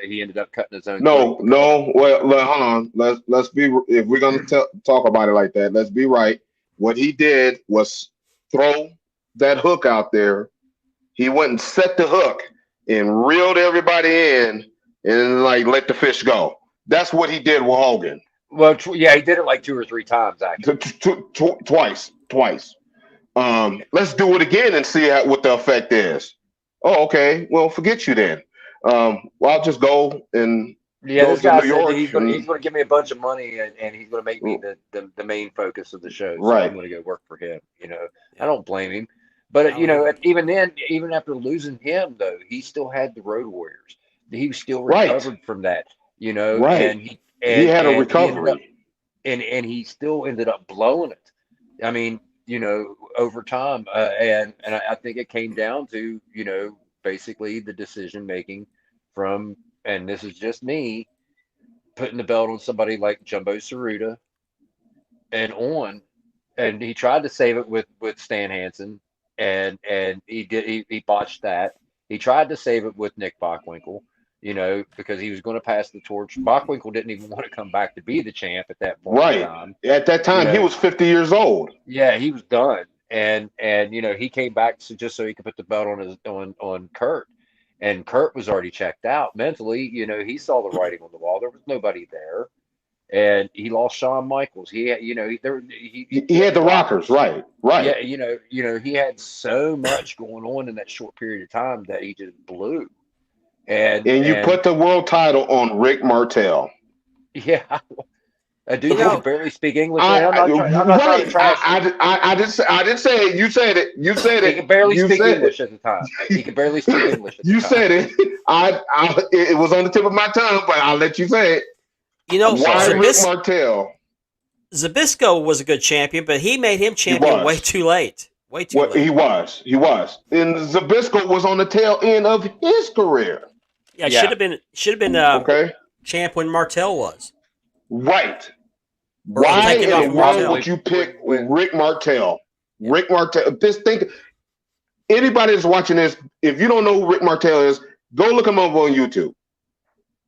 he ended up cutting his own No, throat because no. Well, hold on. Let's be. If we're gonna talk about it like that, let's be right. What he did was throw that hook out there. He went and set the hook and reeled everybody in, and like let the fish go. That's what he did with Hogan. well, yeah, he did it like 2 or 3 times actually. Twice. Let's do it again and see what the effect is. Oh, okay. Well, forget you then. Well, I'll just go and Yeah, go this to guy New said that York he's and gonna give me a bunch of money and he's gonna make me the main focus of the show. So right. I'm gonna go work for him. You know, I Yeah. don't blame him. I But don't you know, either. even then, even after losing him though, he still had the Road Warriors. He still Right. recovered from that. You know, Right. and he He had a and he ended up recovery. and he still ended up blowing it. I mean, you know, over time, and I think it came down to basically the decision making from, and this is just me putting the belt on somebody like Jumbo Saruta and and he tried to save it with Stan Hansen, and he botched that. He tried to save it with Nick Bockwinkel, because he was going to pass the torch. Bockwinkel didn't even want to come back to be the champ at that point in Right. time. At that You time, he know, was 50 years old. yeah, he was done, and he came back just so he could put the belt on Kurt. And Kurt was already checked out mentally. He saw the writing on the wall. There was nobody there, and he lost Shawn Michaels. He had, He had had the the Rockers. Rockers. Right. Right. Yeah, he had so much going on in that short period of time that he just blew. And you And put the world title on Rick Martel. yeah, a You dude who could know, barely speak English. And I'm not trying to right. trash him. I didn't say it. You said it. You said He it. could barely You speak said English at the time. He could barely speak English at the You time. said it. It was on the tip of my tongue, but I'll let you say it. you know, I'm Why sorry. Rick Martel? Zabisco was a good champion, but he made him He champion way was. too late. Way too What late. he was. He was. And Zabisco was on the tail end of his career. Yeah, Yeah. should have been Okay. champ when Martel was. Right. Or Why take it in off the world Martel. would you pick When- Rick Martel? Yeah. Rick Martel. Anybody that's watching this, if you don't know who Rick Martel is, go look him up on YouTube.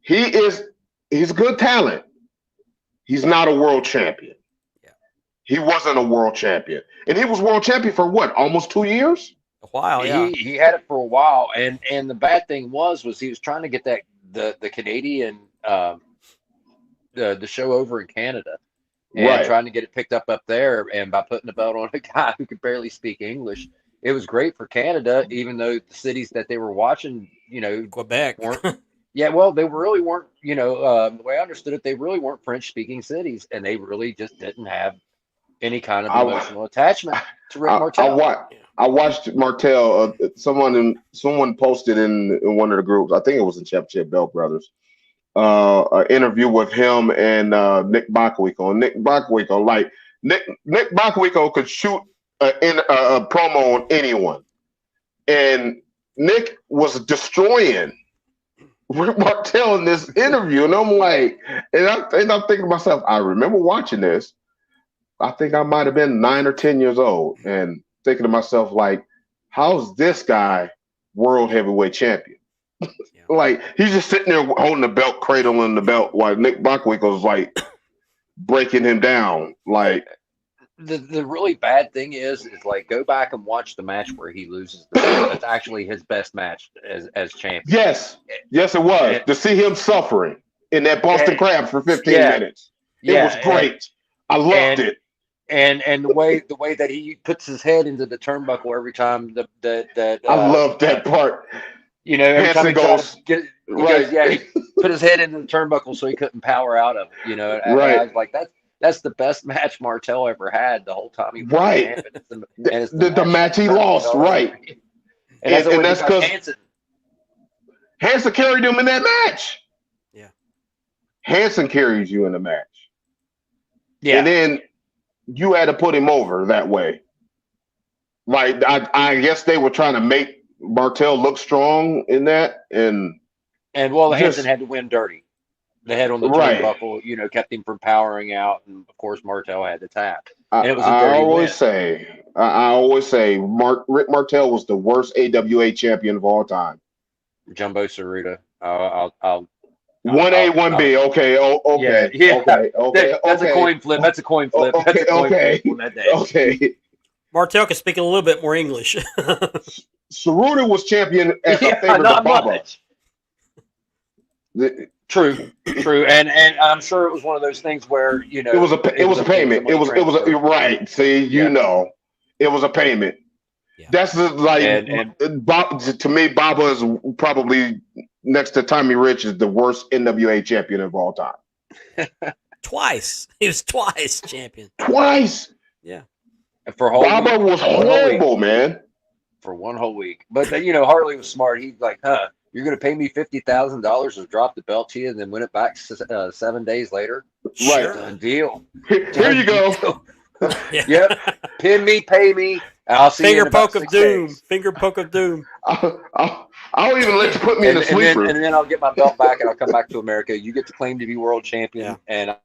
He's good talent. He's not a world champion. Yeah. He wasn't a world champion. And he was world champion for what? Almost 2 years? A while, yeah. He had it for a while, and the bad thing was he was trying to get the Canadian the show over in Canada, and Right. trying to get it picked up there, and by putting the belt on a guy who could barely speak English, it was great for Canada, even though the cities that they were watching, Quebec. weren't. Yeah, well, they really weren't. The way I understood it, they really weren't French-speaking cities, and they really just didn't have any kind of I- emotional attachment to Rick I Martel. I watched Martel. Someone posted in one of the groups. I think it was in Championship Belt Brothers. An interview with him and Nick Bockwinkel. And Nick Bockwinkel, like Nick Bockwinkel could shoot a promo on anyone, and Nick was destroying Rick Martel in this interview, and I'm like, and I'm thinking to myself, I remember watching this. I think I might have been 9 or 10 years old, and thinking to myself, like, how's this guy world heavyweight champion? Yeah. Like, he's just sitting there holding the belt, cradling the belt, while Nick Bockwinkel's like breaking him down. Like, the really bad thing is like, go back and watch the match where he loses the belt. That's actually his best match as champion. yes, it was. To see him suffering in that Boston Crab for 15 minutes. It was great. I loved it. And the way that he puts his head into the turnbuckle every time I love that part. You know, every time he Hanson goes, he put his head into the turnbuckle so he couldn't power out of it. You know, and I was like, that's the best match Martel ever had the whole time he was champion. It's the match he lost, right? And that's because Hanson carried him in that match. Yeah, Hanson carries you in the match. Yeah, and then you had to put him over that way. Like, I guess they were trying to make Martel look strong in that, and Hanson had to win dirty. The head on the turnbuckle, you know, kept him from powering out, and of course Martel had to tap. And it was a dirty I always say, Rick Martel was the worst AWA champion of all time. Jumbo Tsuruta. I'll 1A, 1B. Okay. Okay. That's a coin flip. That's a coin flip. That's a coin flip on that day. Okay. Martel can speak a little bit more English. Tsuruta was champion as a favorite not to Baba. much. True, and I'm sure it was one of those things where, you know, it was a payment. It was right. See, you know, it was a payment. Yeah. That's to me, Baba is probably next to Tommy Rich is the worst NWA champion of all time. Twice. He was twice champion. Twice. Yeah. For Baba was horrible, man. For one whole week. But, you know, Harley was smart. He's like, you're going to pay me $50,000 to drop the belt to you and then win it back 7 days later? Right. Done deal. Here you go. Yeah. Yep. Pin me, pay me. I'll see you in about 6 days. Finger poke of doom. I'll even let you put me in the sleeper. And then I'll get my belt back and I'll come back to America. You get to claim to be world champion. Yeah. And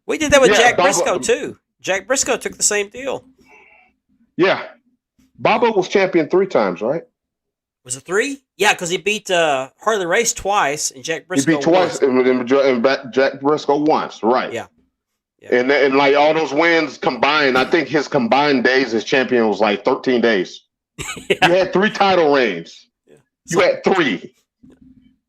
we did that with Jack Briscoe, too. Jack Briscoe took the same deal. Yeah. Baba was champion 3 times, right? Was it 3? Yeah, because he beat Harley Race twice and Jack Briscoe He beat twice and Jack Briscoe once, right? Yeah. And like all those wins combined, I think his combined days as champion was like 13 days. You had 3 title reigns. Yeah. You had 3.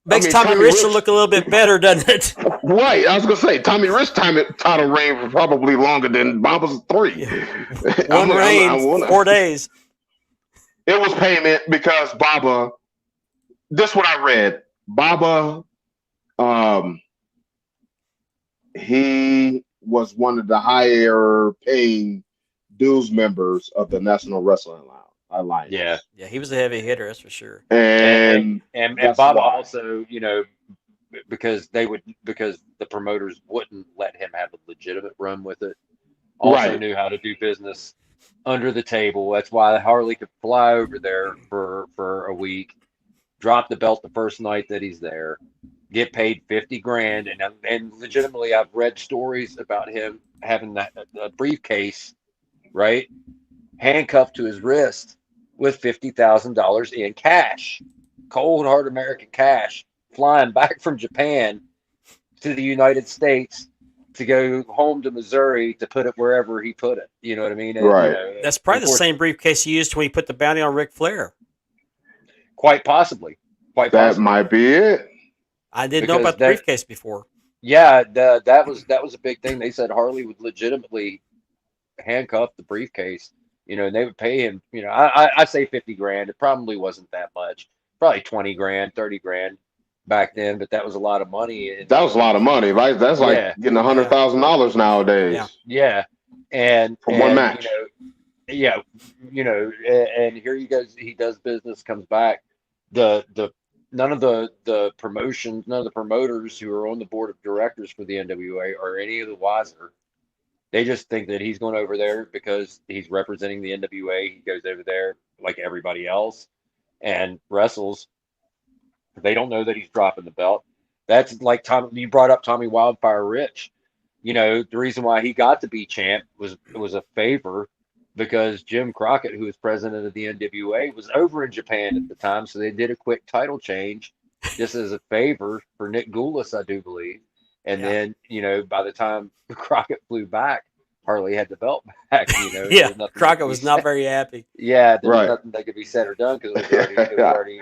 Makes Tommy Rich look a little bit better, doesn't it? Right. I was going to say, Tommy Rich title reign was probably longer than Baba's 3. Yeah. One reign, 4 days. It was payment because Baba, this is what I read. Baba, he was one of the higher paying dues members of the National Wrestling Alliance. Yeah. Yeah, he was a heavy hitter, that's for sure. And Baba also, you know, because the promoters wouldn't let him have a legitimate run with it. Also knew how to do business under the table. That's why Harley could fly over there for a week, drop the belt the first night that he's there, get paid $50,000, and legitimately, I've read stories about him having a briefcase, right, handcuffed to his wrist with $50,000 in cash, cold hard American cash, flying back from Japan to the United States to go home to Missouri to put it wherever he put it. You know what I mean? Right. You know, that's probably the same briefcase he used when he put the bounty on Ric Flair. Quite possibly. That might be it. I didn't know about the briefcase before. Yeah, that was a big thing. They said Harley would legitimately handcuff the briefcase, you know, and they would pay him, you know, I say $50,000. It probably wasn't that much. Probably $20,000, $30,000 back then, but that was a lot of money. That was a lot of money. Like that's like getting $100,000 nowadays. Yeah. And one match. You know, yeah, and here he goes. He does business, comes back. The none of the promotions, none of the promoters who are on the board of directors for the NWA are any of the wiser. They just think that he's going over there because he's representing the NWA. He goes over there like everybody else and wrestles. They don't know that he's dropping the belt. That's like Tom. You brought up Tommy Wildfire Rich. The reason why he got to be champ was a favor because Jim Crockett, who was president of the NWA, was over in Japan at the time, so they did a quick title change just as a favor for Nick Goulas, I do believe. And Yeah. then, by the time Crockett flew back, Harley had the belt back. Yeah, There's nothing Crockett that could was be not said. very happy. Yeah, there's Right. nothing that could be said or done because everything had already.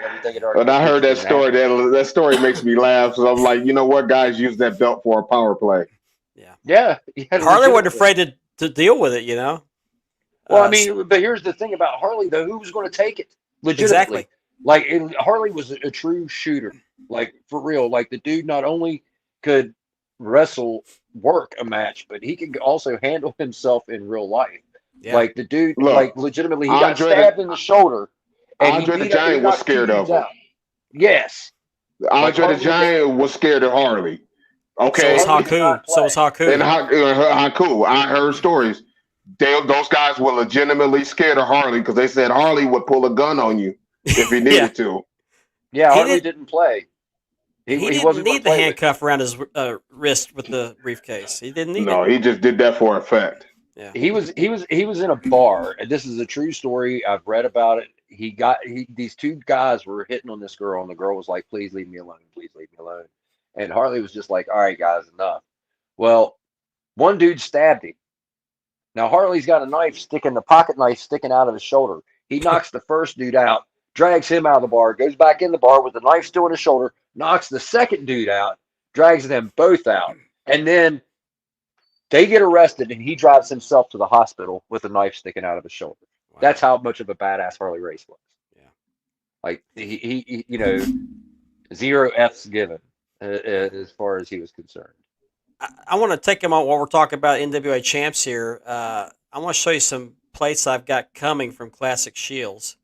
When I heard that been story, happening. that story makes me laugh. So I'm like, you know what, guys, use that belt for a power play. Yeah, Harley wasn't legitimately. afraid to deal with it, Well, I Uh, mean, but here's the thing about Harley, though. Who was going to take it? Legitimately. Exactly. Like, and Harley was a true shooter. Like, for real. Like, the dude not only could work a match, but he could also handle himself in real life. yeah. Like, the dude, Look, like, legitimately, he got Andre the- stabbed in the shoulder. And Andre he the beat up- he Giant was knocked two scared of dudes him. out. Yes. Andre Harley the Giant was scared of Harley. so Okay. was Harley did not Haku. So was Haku. And Haku, I heard stories. Those guys were legitimately scared of Harley because they said Harley would pull a gun on you if he needed to. Yeah, He Harley did- didn't play. he didn't wasn't gonna need the play with- handcuff around his wrist with the briefcase. He didn't need No, it. he just did that for effect. Yeah. He was in a bar, and this is a true story. I've read about it. These two guys were hitting on this girl, and the girl was like, "Please leave me alone. Please leave me alone." And Harley was just like, "All right, guys, enough." Well, one dude stabbed him. Now Harley's got a pocket knife sticking out of his shoulder. He knocks the first dude out, drags him out of the bar, goes back in the bar with the knife still in his shoulder, knocks the second dude out, drags them both out, and then they get arrested, and he drives himself to the hospital with a knife sticking out of his shoulder. Wow. That's how much of a badass Harley Race was. Yeah. Like he zero F's given as far as he was concerned. I want to take a moment while we're talking about NWA champs here. I want to show you some plates I've got coming from Classic Shields.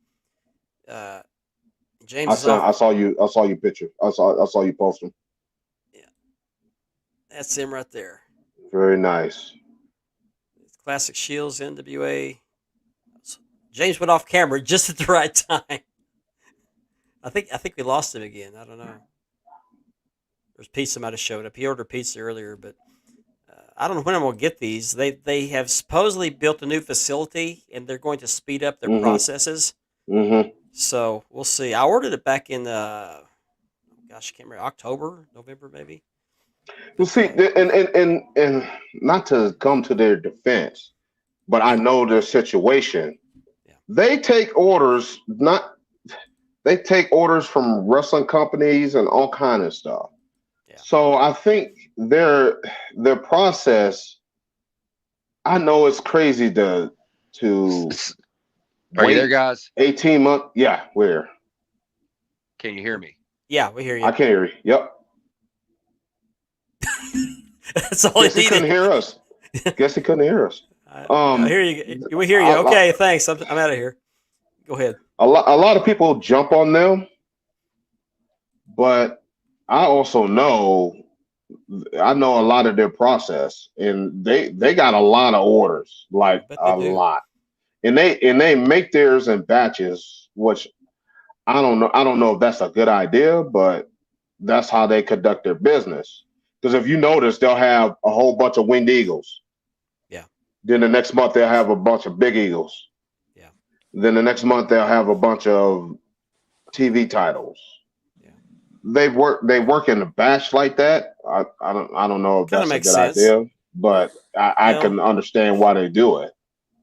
James is off. I saw you picture. I saw you post them. That's him right there. Very nice. Classic Shields, NWA. James went off camera just at the right time. I think we lost him again. I don't know. There's pizza might have showed up. He ordered pizza earlier, but I don't know when I'm going to get these. They have supposedly built a new facility, and they're going to speed up their Mhm. processes. Mm-hmm. So we'll see. I ordered it back in, I can't remember, October, November, maybe. Well, see, and not to come to their defense, but I know their situation. Yeah. They take orders, they take orders from wrestling companies and all kind of stuff. Yeah. So I think their process. I know it's crazy to Are you there, wait guys? 18 months. Yeah, where? Can you hear me? Yeah, we hear you. I can't hear you. Yep. That's all Guess he he couldn't needed. hear us. Guess he couldn't hear us. I hear you. We hear you. Okay, thanks. I'm out of here. Go ahead. A lot of people jump on them, but I also know a lot of their process, and they got a lot of orders, like I bet they a do. lot, and they make theirs in batches, which I don't know if that's a good idea, but that's how they conduct their business. Because if you notice, they'll have a whole bunch of winged eagles. Yeah. Then the next month they'll have a bunch of big eagles. Yeah. Then the next month they'll have a bunch of TV titles. Yeah. They work in a batch like that. I don't know if Kinda that's a makes good sense. idea, but I Well- can understand why they do it.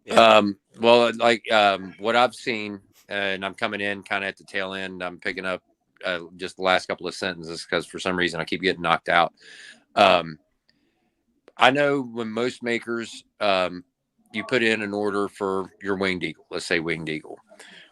Yeah. Well, like what I've seen, and I'm coming in kind of at the tail end. I'm picking up just the last couple of sentences because for some reason I keep getting knocked out. I know when most makers, you put in an order for your winged eagle. Let's say winged eagle.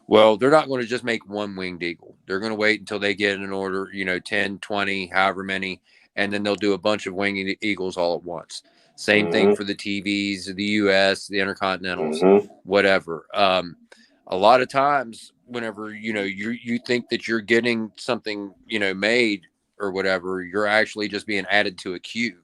Well, they're not going to just make one winged eagle. They're going to wait until they get an order, 10, 20, however many, and then they'll do a bunch of winged eagles all at once. Same thing for the TVs, the US, the Intercontinentals, Mhm. whatever. A lot of times, whenever you think that you're getting something made or whatever, you're actually just being added to a queue,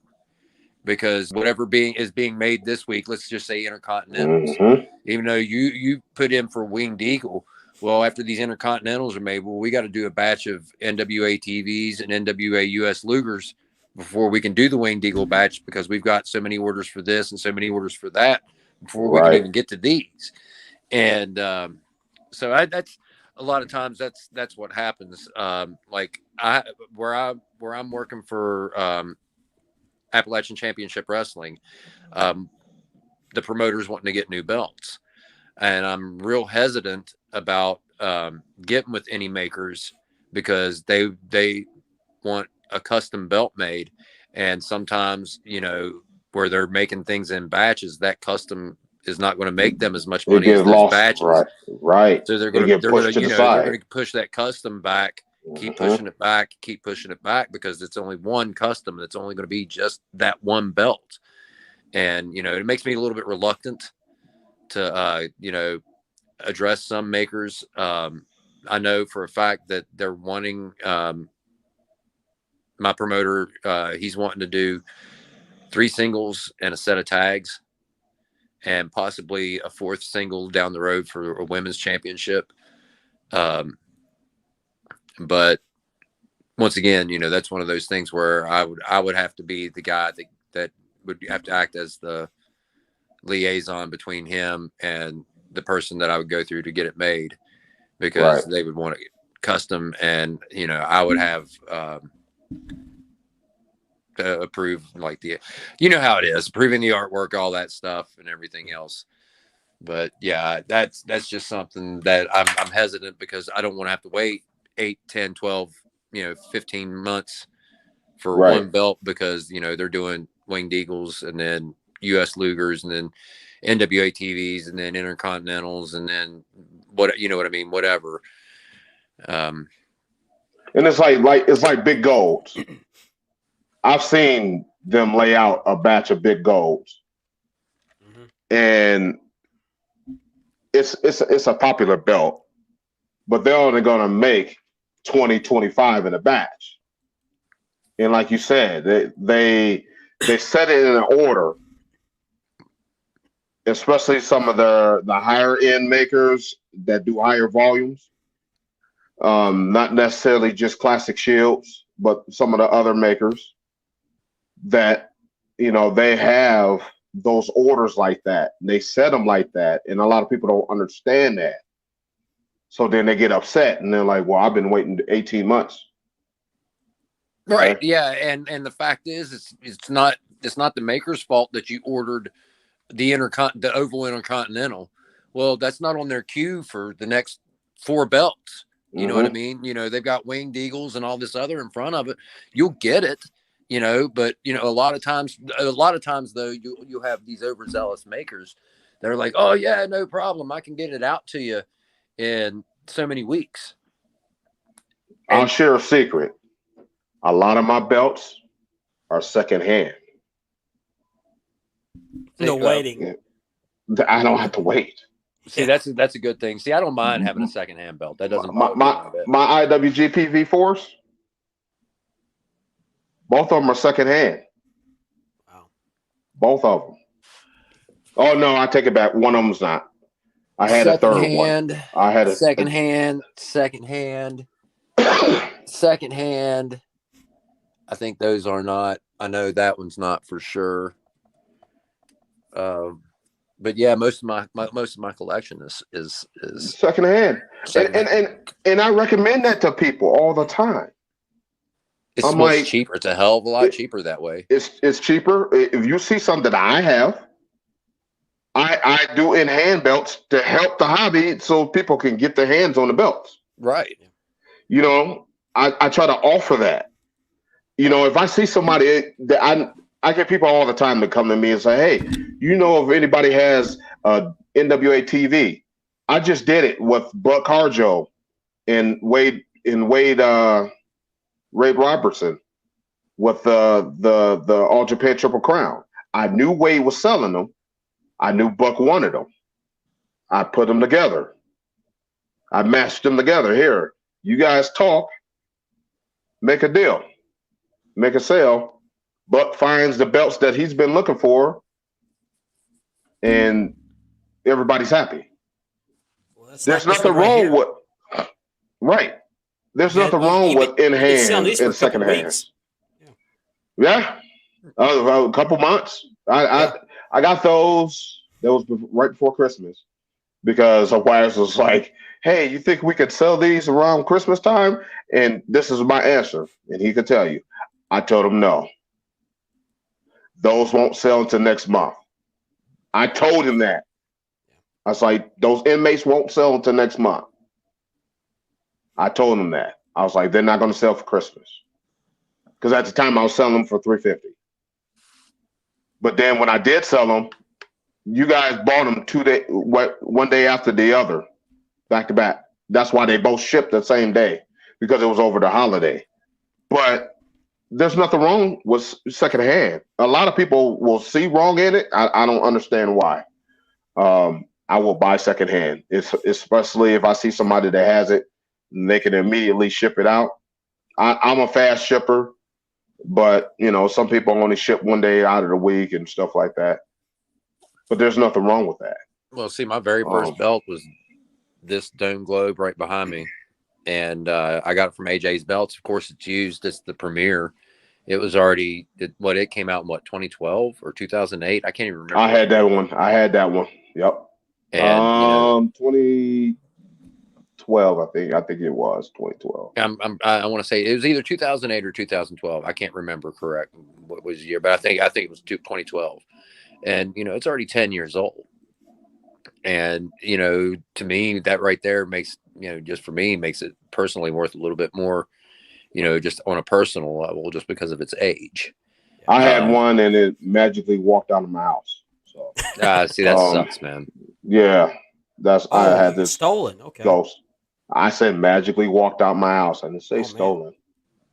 because whatever is being made this week, let's just say Intercontinentals, Mhm. even though you put in for Winged Eagle, well, after these Intercontinentals are made, well, we got to do a batch of NWA TVs and NWA US Lugers before we can do the Winged Eagle batch, because we've got so many orders for this and so many orders for that before we can Right. even get to these. And so that's a lot of times that's what happens. Like where I'm working for Appalachian Championship Wrestling, the promoters wanting to get new belts, and I'm real hesitant about getting with any makers, because they want a custom belt made, and sometimes where they're making things in batches, that custom is not going to make them as much It money as gets those lost. batches. Right. So They get pushed to the they're side. going to push that custom back, keep Mhm. pushing it back, keep pushing it back, because it's only one custom. It's only going to be just that one belt. And, it makes me a little bit reluctant to, address some makers. I know for a fact that they're wanting, my promoter, he's wanting to do 3 singles and a set of tags, and possibly a 4th single down the road for a women's championship. But once again, that's one of those things where I would have to be the guy that would have to act as the liaison between him and the person that I would go through to get it made, because they would want it custom, and I would have to approve, like, the how it is, approving the artwork, all that stuff and everything else. But yeah, that's just something that I'm hesitant, because I don't want to have to wait 8, 10, 12, 15 months for one belt, because they're doing Winged Eagles and then US Lugers and then NWA TVs and then Intercontinentals and then what I mean, whatever. And it's like big golds. I've seen them lay out a batch of big golds, and it's a popular belt, but they're only going to make 20, 25 in a batch. And like you said, they set it in an order, especially some of the higher end makers that do higher volumes. Not necessarily just Classic Shields, but some of the other makers that they have those orders like that. They set them like that, and a lot of people don't understand that. So then they get upset, and they're like, "Well, I've been waiting 18 months." Right? Yeah, and the fact is, it's not the maker's fault that you ordered the Oval Intercontinental. Well, that's not on their queue for the next 4 belts. You know what I mean? They've got Winged Eagles and all this other in front of it. You'll get it, but a lot of times though, you have these overzealous makers that are like, "Oh yeah, no problem, I can get it out to you in so many weeks." I'll share a secret. A lot of my belts are secondhand. No waiting. I don't have to wait. See, that's a good thing. See, I don't mind having a secondhand belt. That doesn't bother me one bit. My IWGP V4s, both of them are secondhand. Wow. Both of them. Oh no, I take it back. One of them's not. I had a third one. I had a secondhand. I think those are not. I know that one's not for sure. But yeah, most of my collection is secondhand. And I recommend that to people all the time. It's cheaper. It's a hell of a lot cheaper that way. It's cheaper. If you see something that I have, I do in hand belts to help the hobby so people can get their hands on the belts. Right. I try to offer that. If I see somebody that I get people all the time to come to me and say, "Hey, if anybody has a NWA TV?" I just did it with Buck Harjo and Wade Robertson with the All Japan Triple Crown. I knew Wade was selling them. I knew Buck wanted them. I put them together. I matched them together. Here, you guys talk, make a deal, make a sale. Buck finds the belts that he's been looking for, and everybody's happy. Well, that's There's like this nothing one right wrong here. with right. There's Yeah, nothing wrong with in you can sell hand these for and a couple second hand. weeks. Yeah, a couple months. I got those. That was right before Christmas because Wires was like, "Hey, you think we could sell these around Christmas time?" And this is my answer, and he could tell you. I told him no. Those won't sell until next month. I told him that. I was like, those inmates won't sell until next month. I told him that. I was like, they're not going to sell for Christmas. Because at the time I was selling them for $350. But then when I did sell them, you guys bought them 2 days, one day after the other, back to back. That's why they both shipped the same day, because it was over the holiday. But there's nothing wrong with secondhand. A lot of people will see wrong in it. I don't understand why. I will buy secondhand, especially if I see somebody that has it and they can immediately ship it out. I'm a fast shipper, but some people only ship one day out of the week and stuff like that. But there's nothing wrong with that. Well, see, my very first belt was this Dome Globe right behind me, and I got it from AJ's Belts. Of course, it's used. It's the Premier. It was already it came out in 2012 or 2008. I can't even remember. I had that one. Yep. And 2012, I think it was 2012. I want to say it was either 2008 or 2012. I can't remember correct what was the year, but I think it was 2012. And it's already 10 years old. And to me, that right there makes just for me makes it personally worth a little bit more. Just on a personal level, just because of its age. I had one and it magically walked out of my house. So see, that sucks, man. Yeah, I had this stolen. Okay. Ghost. I said magically walked out my house. I didn't say stolen.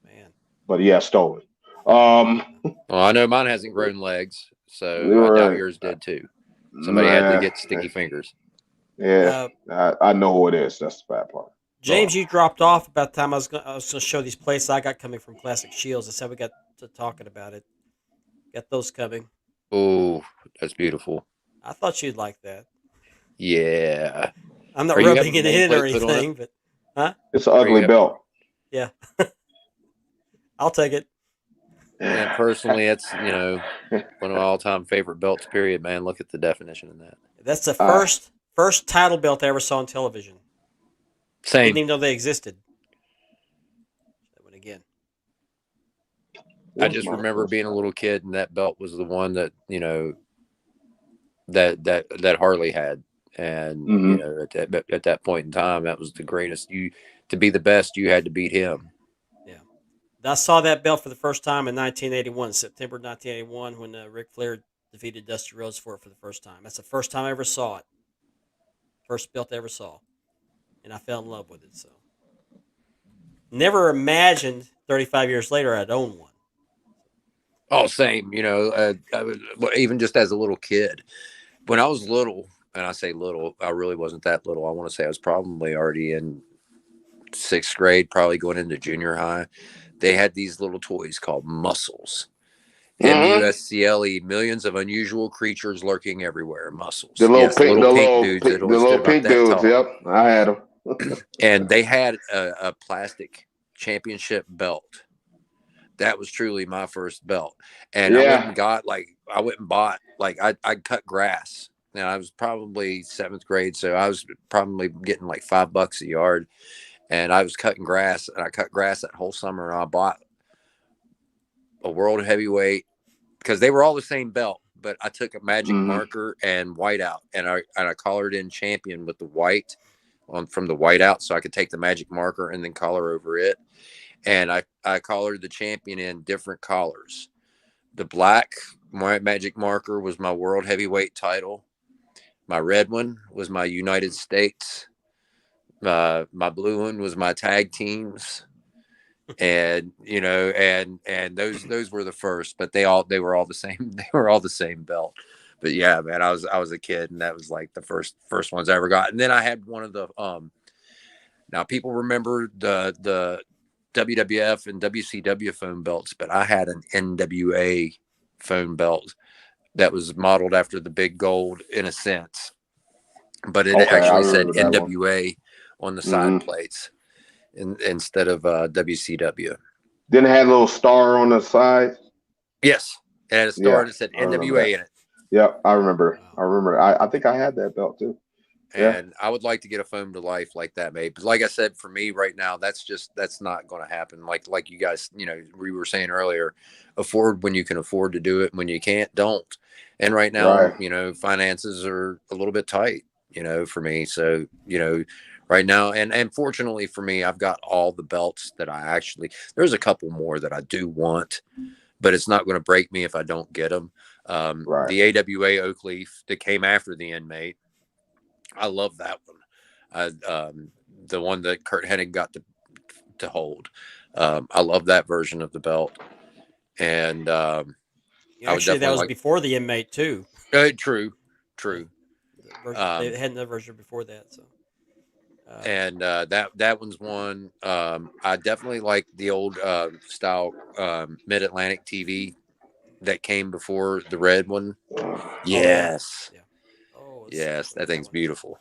Man. But yeah, stolen. Well, I know mine hasn't grown legs, so I doubt yours did too. Somebody had to get sticky fingers. Yeah, I know who it is. That's the bad part. James, you dropped off about the time I was going to show these plates I got coming from Classic Shields. That's how we got to talking about it. Got those coming. Oh, that's beautiful. I thought you'd like that. Yeah. I'm not rubbing it in or anything, but it's an ugly belt. Yeah. I'll take it. And personally, it's one of my all-time favorite belts. Period, man. Look at the definition in that. That's the first title belt I ever saw on television. Same. Didn't even know they existed. That one again. I just remember being a little kid, and that belt was the one that that Harley had, and at that point in time, that was the greatest. To be the best, you had to beat him. Yeah, I saw that belt for the first time in 1981, September 1981, when Ric Flair defeated Dusty Rhodes for the first time. That's the first time I ever saw it. First belt I ever saw. And I fell in love with it. So, never imagined 35 years later I'd own one. Oh, same. Even just as a little kid, when I was little, and I say little, I really wasn't that little. I want to say I was probably already in 6th grade, probably going into junior high. They had these little toys called Muscles. MUSCLE, millions of unusual creatures lurking everywhere. Muscles. The little pink dudes. Yep, I had them. And they had a plastic championship belt. That was truly my first belt. And I went and bought I cut grass. Now I was probably 7th grade, so I was probably getting like $5 a yard. And I was cutting grass, and I cut grass that whole summer. And I bought a world heavyweight because they were all the same belt. But I took a magic marker and white out, and I colored in champion with the white from the white out, so I could take the magic marker and then color over it. And I colored the champion in different colors. The black magic marker was my world heavyweight title. My red one was my United States. My blue one was my tag teams. and those were the first, but they were all the same. They were all the same belt. But yeah, man, I was a kid, and that was like the first ones I ever got. And then I had one of the now people remember the WWF and WCW phone belts, but I had an NWA phone belt that was modeled after the big gold in a sense, but it actually said NWA on the side plates instead of WCW. Didn't it have a little star on the side? Yes, it had a star that said NWA in it. Yep, I remember. I think I had that belt too. And I would like to get a foam to life like that made. But like I said, for me right now, that's not going to happen. Like you guys, we were saying earlier, afford when you can afford to do it. When you can't, don't. And right now, finances are a little bit tight, for me. So, right now, and fortunately for me, I've got all the belts that there's a couple more that I do want, but it's not going to break me if I don't get them. The AWA Oak Leaf that came after the Inmate, I love that one. The one that Kurt Hennig got to hold. I love that version of the belt. And actually, that was before the Inmate too. True. They had another version before that. So. And that one's one. I definitely like the old style Mid-Atlantic TV that came before the red one. Yes. Yes, that thing's beautiful.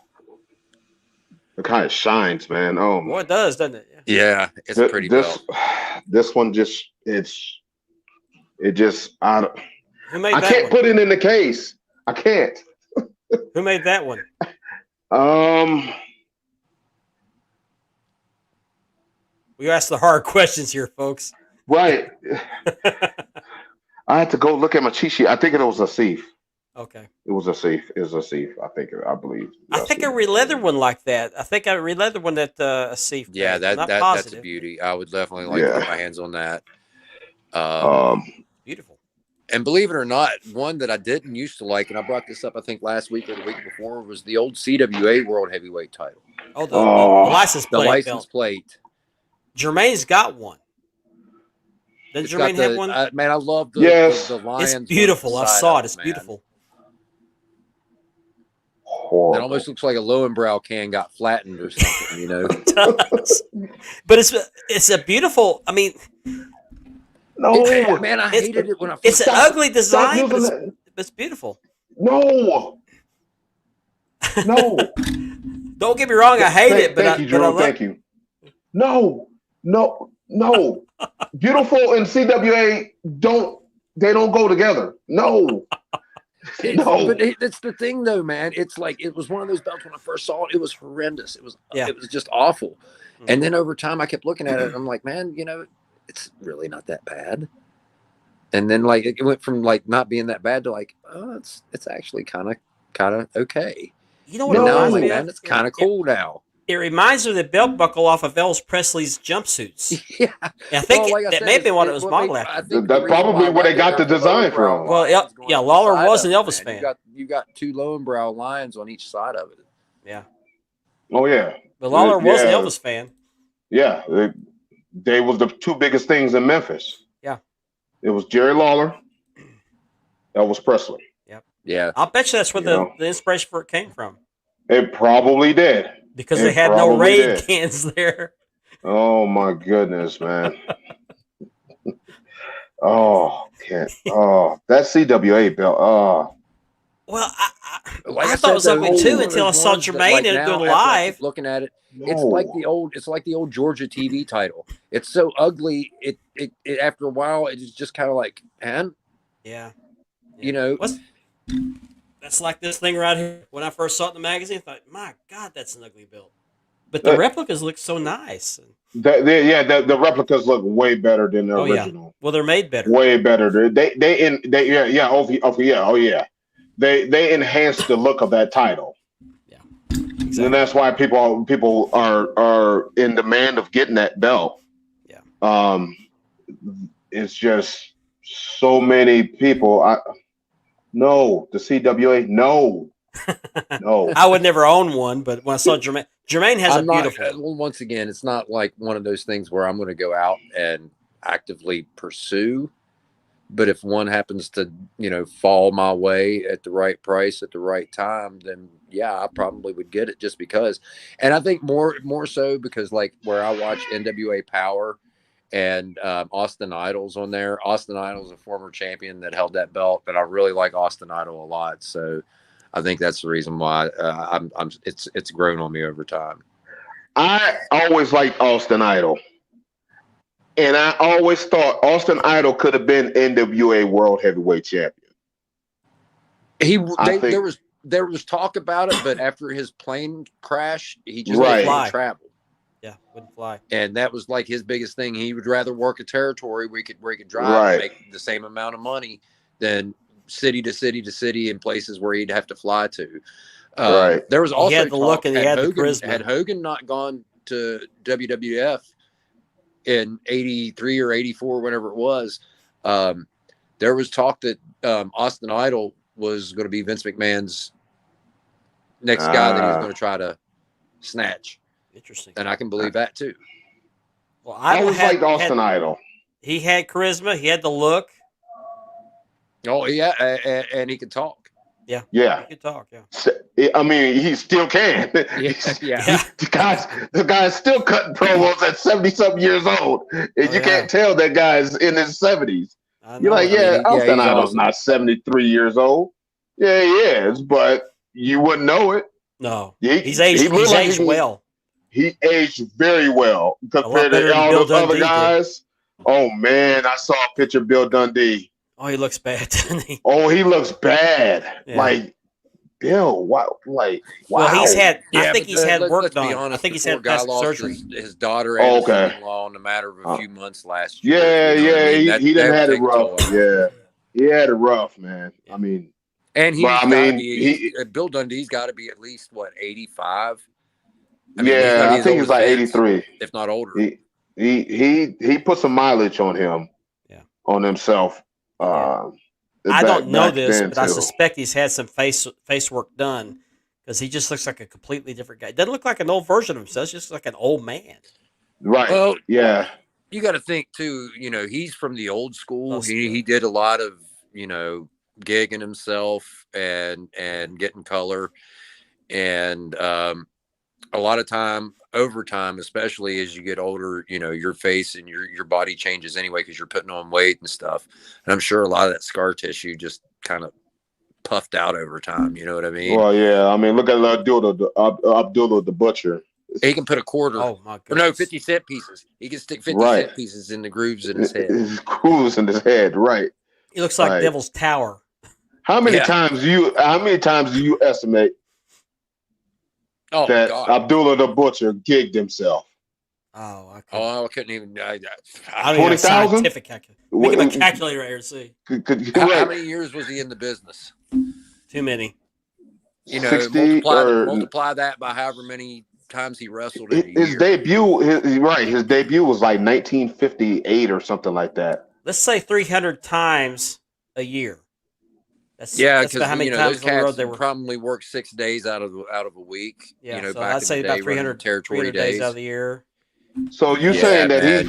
It kind of shines, man. Oh, well, it does, doesn't it? Yeah, it's a pretty belt. This one it just I can't put it in the case. I can't. Who made that one? We ask the hard questions here, folks. Right. I had to go look at my cheat sheet. I think it was Asif. Okay. It was Asif. I believe. I think I re-leathered one like that. I think I re-leathered one that Asif. Yeah, that's a beauty. I would definitely like to get my hands on that. Beautiful. And believe it or not, one that I didn't used to like, and I brought this up, I think last week or the week before, was the old CWA World Heavyweight title. Oh, the license plate. The license plate. Jermaine's got one. Did Jermaine have one? Man, I love the lions. It's beautiful. I saw it. It's beautiful. Horrible. It almost looks like a Lowenbrow can got flattened or something, It does. But it's a beautiful. I mean, no, man, I hated it when I. It's an ugly design, but it's beautiful. No. Don't get me wrong. I hate it, but thank you, Jerome. Thank you. No. Beautiful and CWA don't go together. No. But it's the thing, though, man. It's like it was one of those belts when I first saw it. It was horrendous. It was just awful. Mm-hmm. And then over time, I kept looking at it, and I'm like, man, it's really not that bad. And then like it went from like not being that bad to like, oh, it's actually kind of okay. You know what? Now I'm like, man, it's kind of cool now. It reminds me of the belt buckle off of Elvis Presley's jumpsuits. Yeah. I think that may have been what it was modeled after. That's probably where they got the design from. Well, Lawler was an Elvis fan. You got two Lowenbrow lions on each side of it. Yeah. Oh, yeah. But Lawler was an Elvis fan. Yeah. They was the two biggest things in Memphis. Yeah. It was Jerry Lawler, Elvis Presley. Yep. Yeah. I'll bet you that's where the inspiration for it came from. It probably did. Because they had no Raid cans there. Oh my goodness, man. That CWA belt. Well, I thought it was ugly too until I saw Jermaine and doing live. Looking at it, it's like the old Georgia TV title. It's so ugly. It after a while, it's just kind of like, man. Yeah. That's like this thing right here. When I first saw it in the magazine, I thought, my God, that's an ugly belt. But the replicas look so nice. The replicas look way better than the original. Yeah. Well, they're made better. Way better. They They enhanced the look of that title. Yeah. Exactly. And that's why people are in demand of getting that belt. Yeah. It's just so many people. No, the CWA, no. I would never own one, but when I saw Jermaine Jermaine has I'm a not, beautiful. well, once again, it's not like one of those things where I'm going to go out and actively pursue. But if one happens to, fall my way at the right price at the right time, then yeah, I probably would get it just because. And I think more so because like where I watch NWA Power and Austin Idol's on there. Austin Idol's a former champion that held that belt, but I really like Austin Idol a lot. So I think that's the reason why it's grown on me over time. I always liked Austin Idol. And I always thought Austin Idol could have been NWA World Heavyweight Champion. There was talk about it, but after his plane crash, he just Right. couldn't travel. Yeah, wouldn't fly. And that was like his biggest thing. He would rather work a territory where he could drive Right. and make the same amount of money than city to city to city in places where he'd have to fly to. Right. There was also He had the look and he had the charisma. Had Hogan not gone to WWF in 83 or 84, whenever it was, there was talk that Austin Idol was going to be Vince McMahon's next guy that he was going to try to snatch. Interesting. And I can believe that too. Well, I always liked Austin Idol. He had charisma. He had the look. Oh yeah, and he could talk. Yeah. Yeah. He could talk. Yeah. I mean, he still can. Yeah. The guy's still cutting promos at 70-something years old. And you can't tell that guy's in his 70s. You're like, Austin Idol's not 73 years old. Yeah, he is, but you wouldn't know it. No. He's aged well. He aged very well compared better to than all Bill those other Dundee guys. Oh, man, I saw a picture of Bill Dundee. Oh, he looks bad, doesn't he? Oh, he looks bad. Yeah. Like, Bill, wow. Like, wow. Well, he's had, I Yeah, think but he's had work let's be done. honest, I think he's the poor had guy plastic lost surgery. his daughter and his Okay. son-in-law in a matter of a few months last year. Yeah, You know what I mean? yeah. He done that had it take a toll rough. on him. Yeah. He had it rough, man. I mean, And he's But, I gotta mean, be, Bill Dundee's got to be at least, 85? I he's think old he's like as Vince, 83. if not older. He put some mileage on him. Yeah. On himself. I don't know back this, then, but I too. suspect he's had some face work done because he just looks like a completely different guy. He doesn't look like an old version of himself. He's just like an old man. Right. Well, yeah. You got to think too. He's from the old school. Old school. He did a lot of gigging himself and getting color, and a lot of time over time, especially as you get older, your face and your body changes anyway because you're putting on weight and stuff. And I'm sure a lot of that scar tissue just kind of puffed out over time. You know what I mean? Well, yeah. I mean, look at Abdullah the Butcher. He can put a quarter. Oh my Or goodness. no, 50 cent pieces. He can stick 50 Right. cent pieces in the grooves in his head. His grooves in his head, right? He looks like Right. Devil's Tower. How many Yeah. times do you estimate Oh, that God. Abdullah the Butcher gigged himself? Oh, I couldn't. Oh, I couldn't even. I don't even have 20,000? scientific calculator. Make him a calculator right here and see. How Right. many years was he in the business? Too many. 60 multiply that by however many times he wrestled in a his year. debut. His debut was like 1958 or something like that. Let's say 300 times a year. That's Because about how many times those on the road cats they were. probably worked 6 days out of a week. Yeah, so back I'd in say the about day, running 300 territory days out of the year. So you're Yeah, saying that man.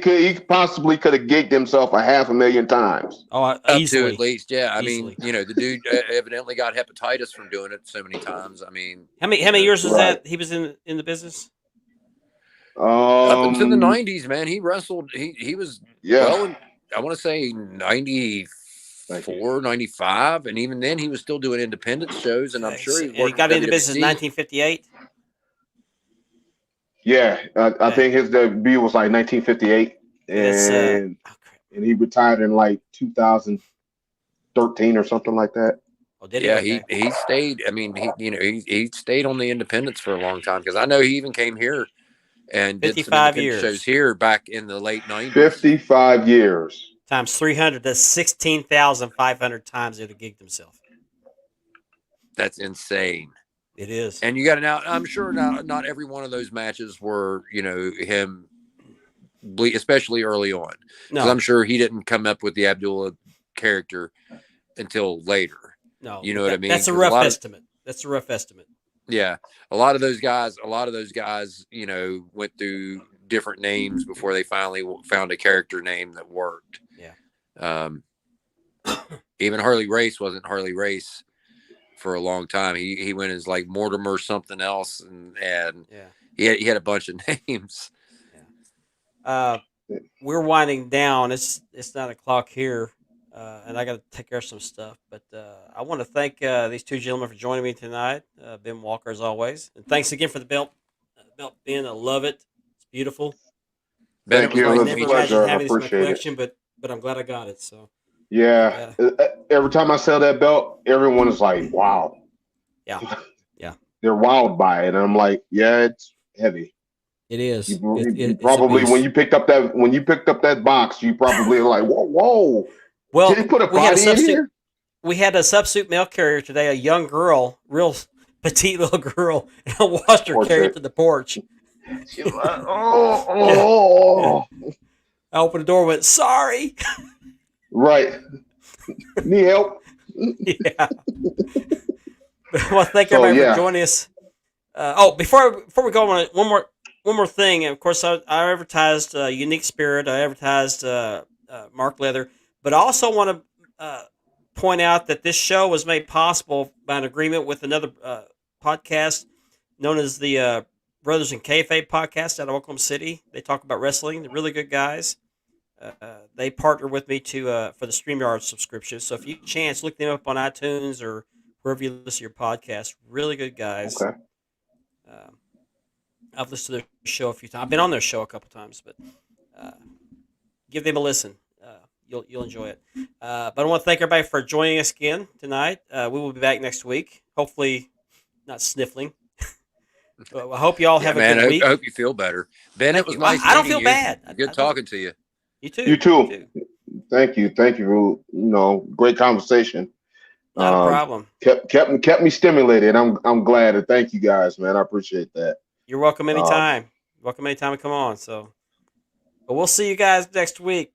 he possibly could have gigged himself 500,000 times? Oh, Up easily. to at least, yeah. I Easily. mean, the dude evidently got hepatitis from doing it so many times. I mean, How many years was Right. that he was in the business? up until the 90s, man, he wrestled. He was Yeah. well, I want to say 94, 95, and even then he was still doing independent shows, and I'm sure And he he worked got for into business in WWC. 1958. Yeah, I think his debut was like 1958, That's, and oh, crap. he retired in like 2013 or something like that. Oh, did Yeah, he? Okay. he stayed. I mean, he stayed on the independents for a long time because I know he even came here and did some 55 independent years. shows here back in the late 90s. 55 years. Times 300. That's 16,500 times he'd have gigged himself. That's insane. It is. And you got to now. I'm sure not every one of those matches were him, especially early on. 'Cause No, I'm sure he didn't come up with the Abdullah character until later. no. You know what I mean? That's a 'Cause rough lot of- estimate. That's a rough estimate. Yeah, a lot of those guys, you know, went through different names before they finally found a character name that worked. Yeah. Even Harley Race wasn't Harley Race for a long time. He went as like Mortimer something else, and Yeah. he had a bunch of names. We're winding down. It's 9 o'clock here, and I got to take care of some stuff. But I want to thank these two gentlemen for joining me tonight. Ben Walker, as always, and thanks again for the belt. Ben, I love it. It's beautiful. Ben, Thank it was you. nice It to was a Never meet you. imagined pleasure. I having this in my appreciate it. collection, but I'm glad I got it. So Yeah. Every time I sell that belt, everyone is like, "Wow." Yeah. Yeah. They're wowed by it, and I'm like, "Yeah, it's heavy." it is. You It's a probably beast. when you picked up that box, you probably are like, "Whoa, Well, did he put a we had a body in substitute. here?" We had a substitute mail carrier today, a young girl, real petite little girl, and I watched her Poor carry chick. it to the porch. She was like, oh. I opened the door and went, sorry. Right. Need help? Yeah. But I want to thank So, everybody yeah. for joining us. Before we go on, one more thing. Of course, I advertised Unique Spirit. I advertised Mark Leather, but I also want to point out that this show was made possible by an agreement with another podcast known as the Brothers in Kayfabe podcast out of Oklahoma City. They talk about wrestling. They're really good guys. They partner with me to for the StreamYard subscription. So if you get a chance, look them up on iTunes or wherever you listen to your podcast. Really good guys. Okay. I've listened to their show a few times. I've been on their show a couple times, but give them a listen. You'll enjoy it. But I want to thank everybody for joining us again tonight. We will be back next week. Hopefully, not sniffling. But I hope you all have a good week. I hope you feel better. Ben, Thank it was you. nice. I don't meeting feel you. bad. Good talking to you. You too. You too. Thank you. Great conversation. Not a problem. Kept me stimulated. I'm glad, and thank you guys, man. I appreciate that. You're welcome anytime. Welcome anytime to come on. So, but we'll see you guys next week.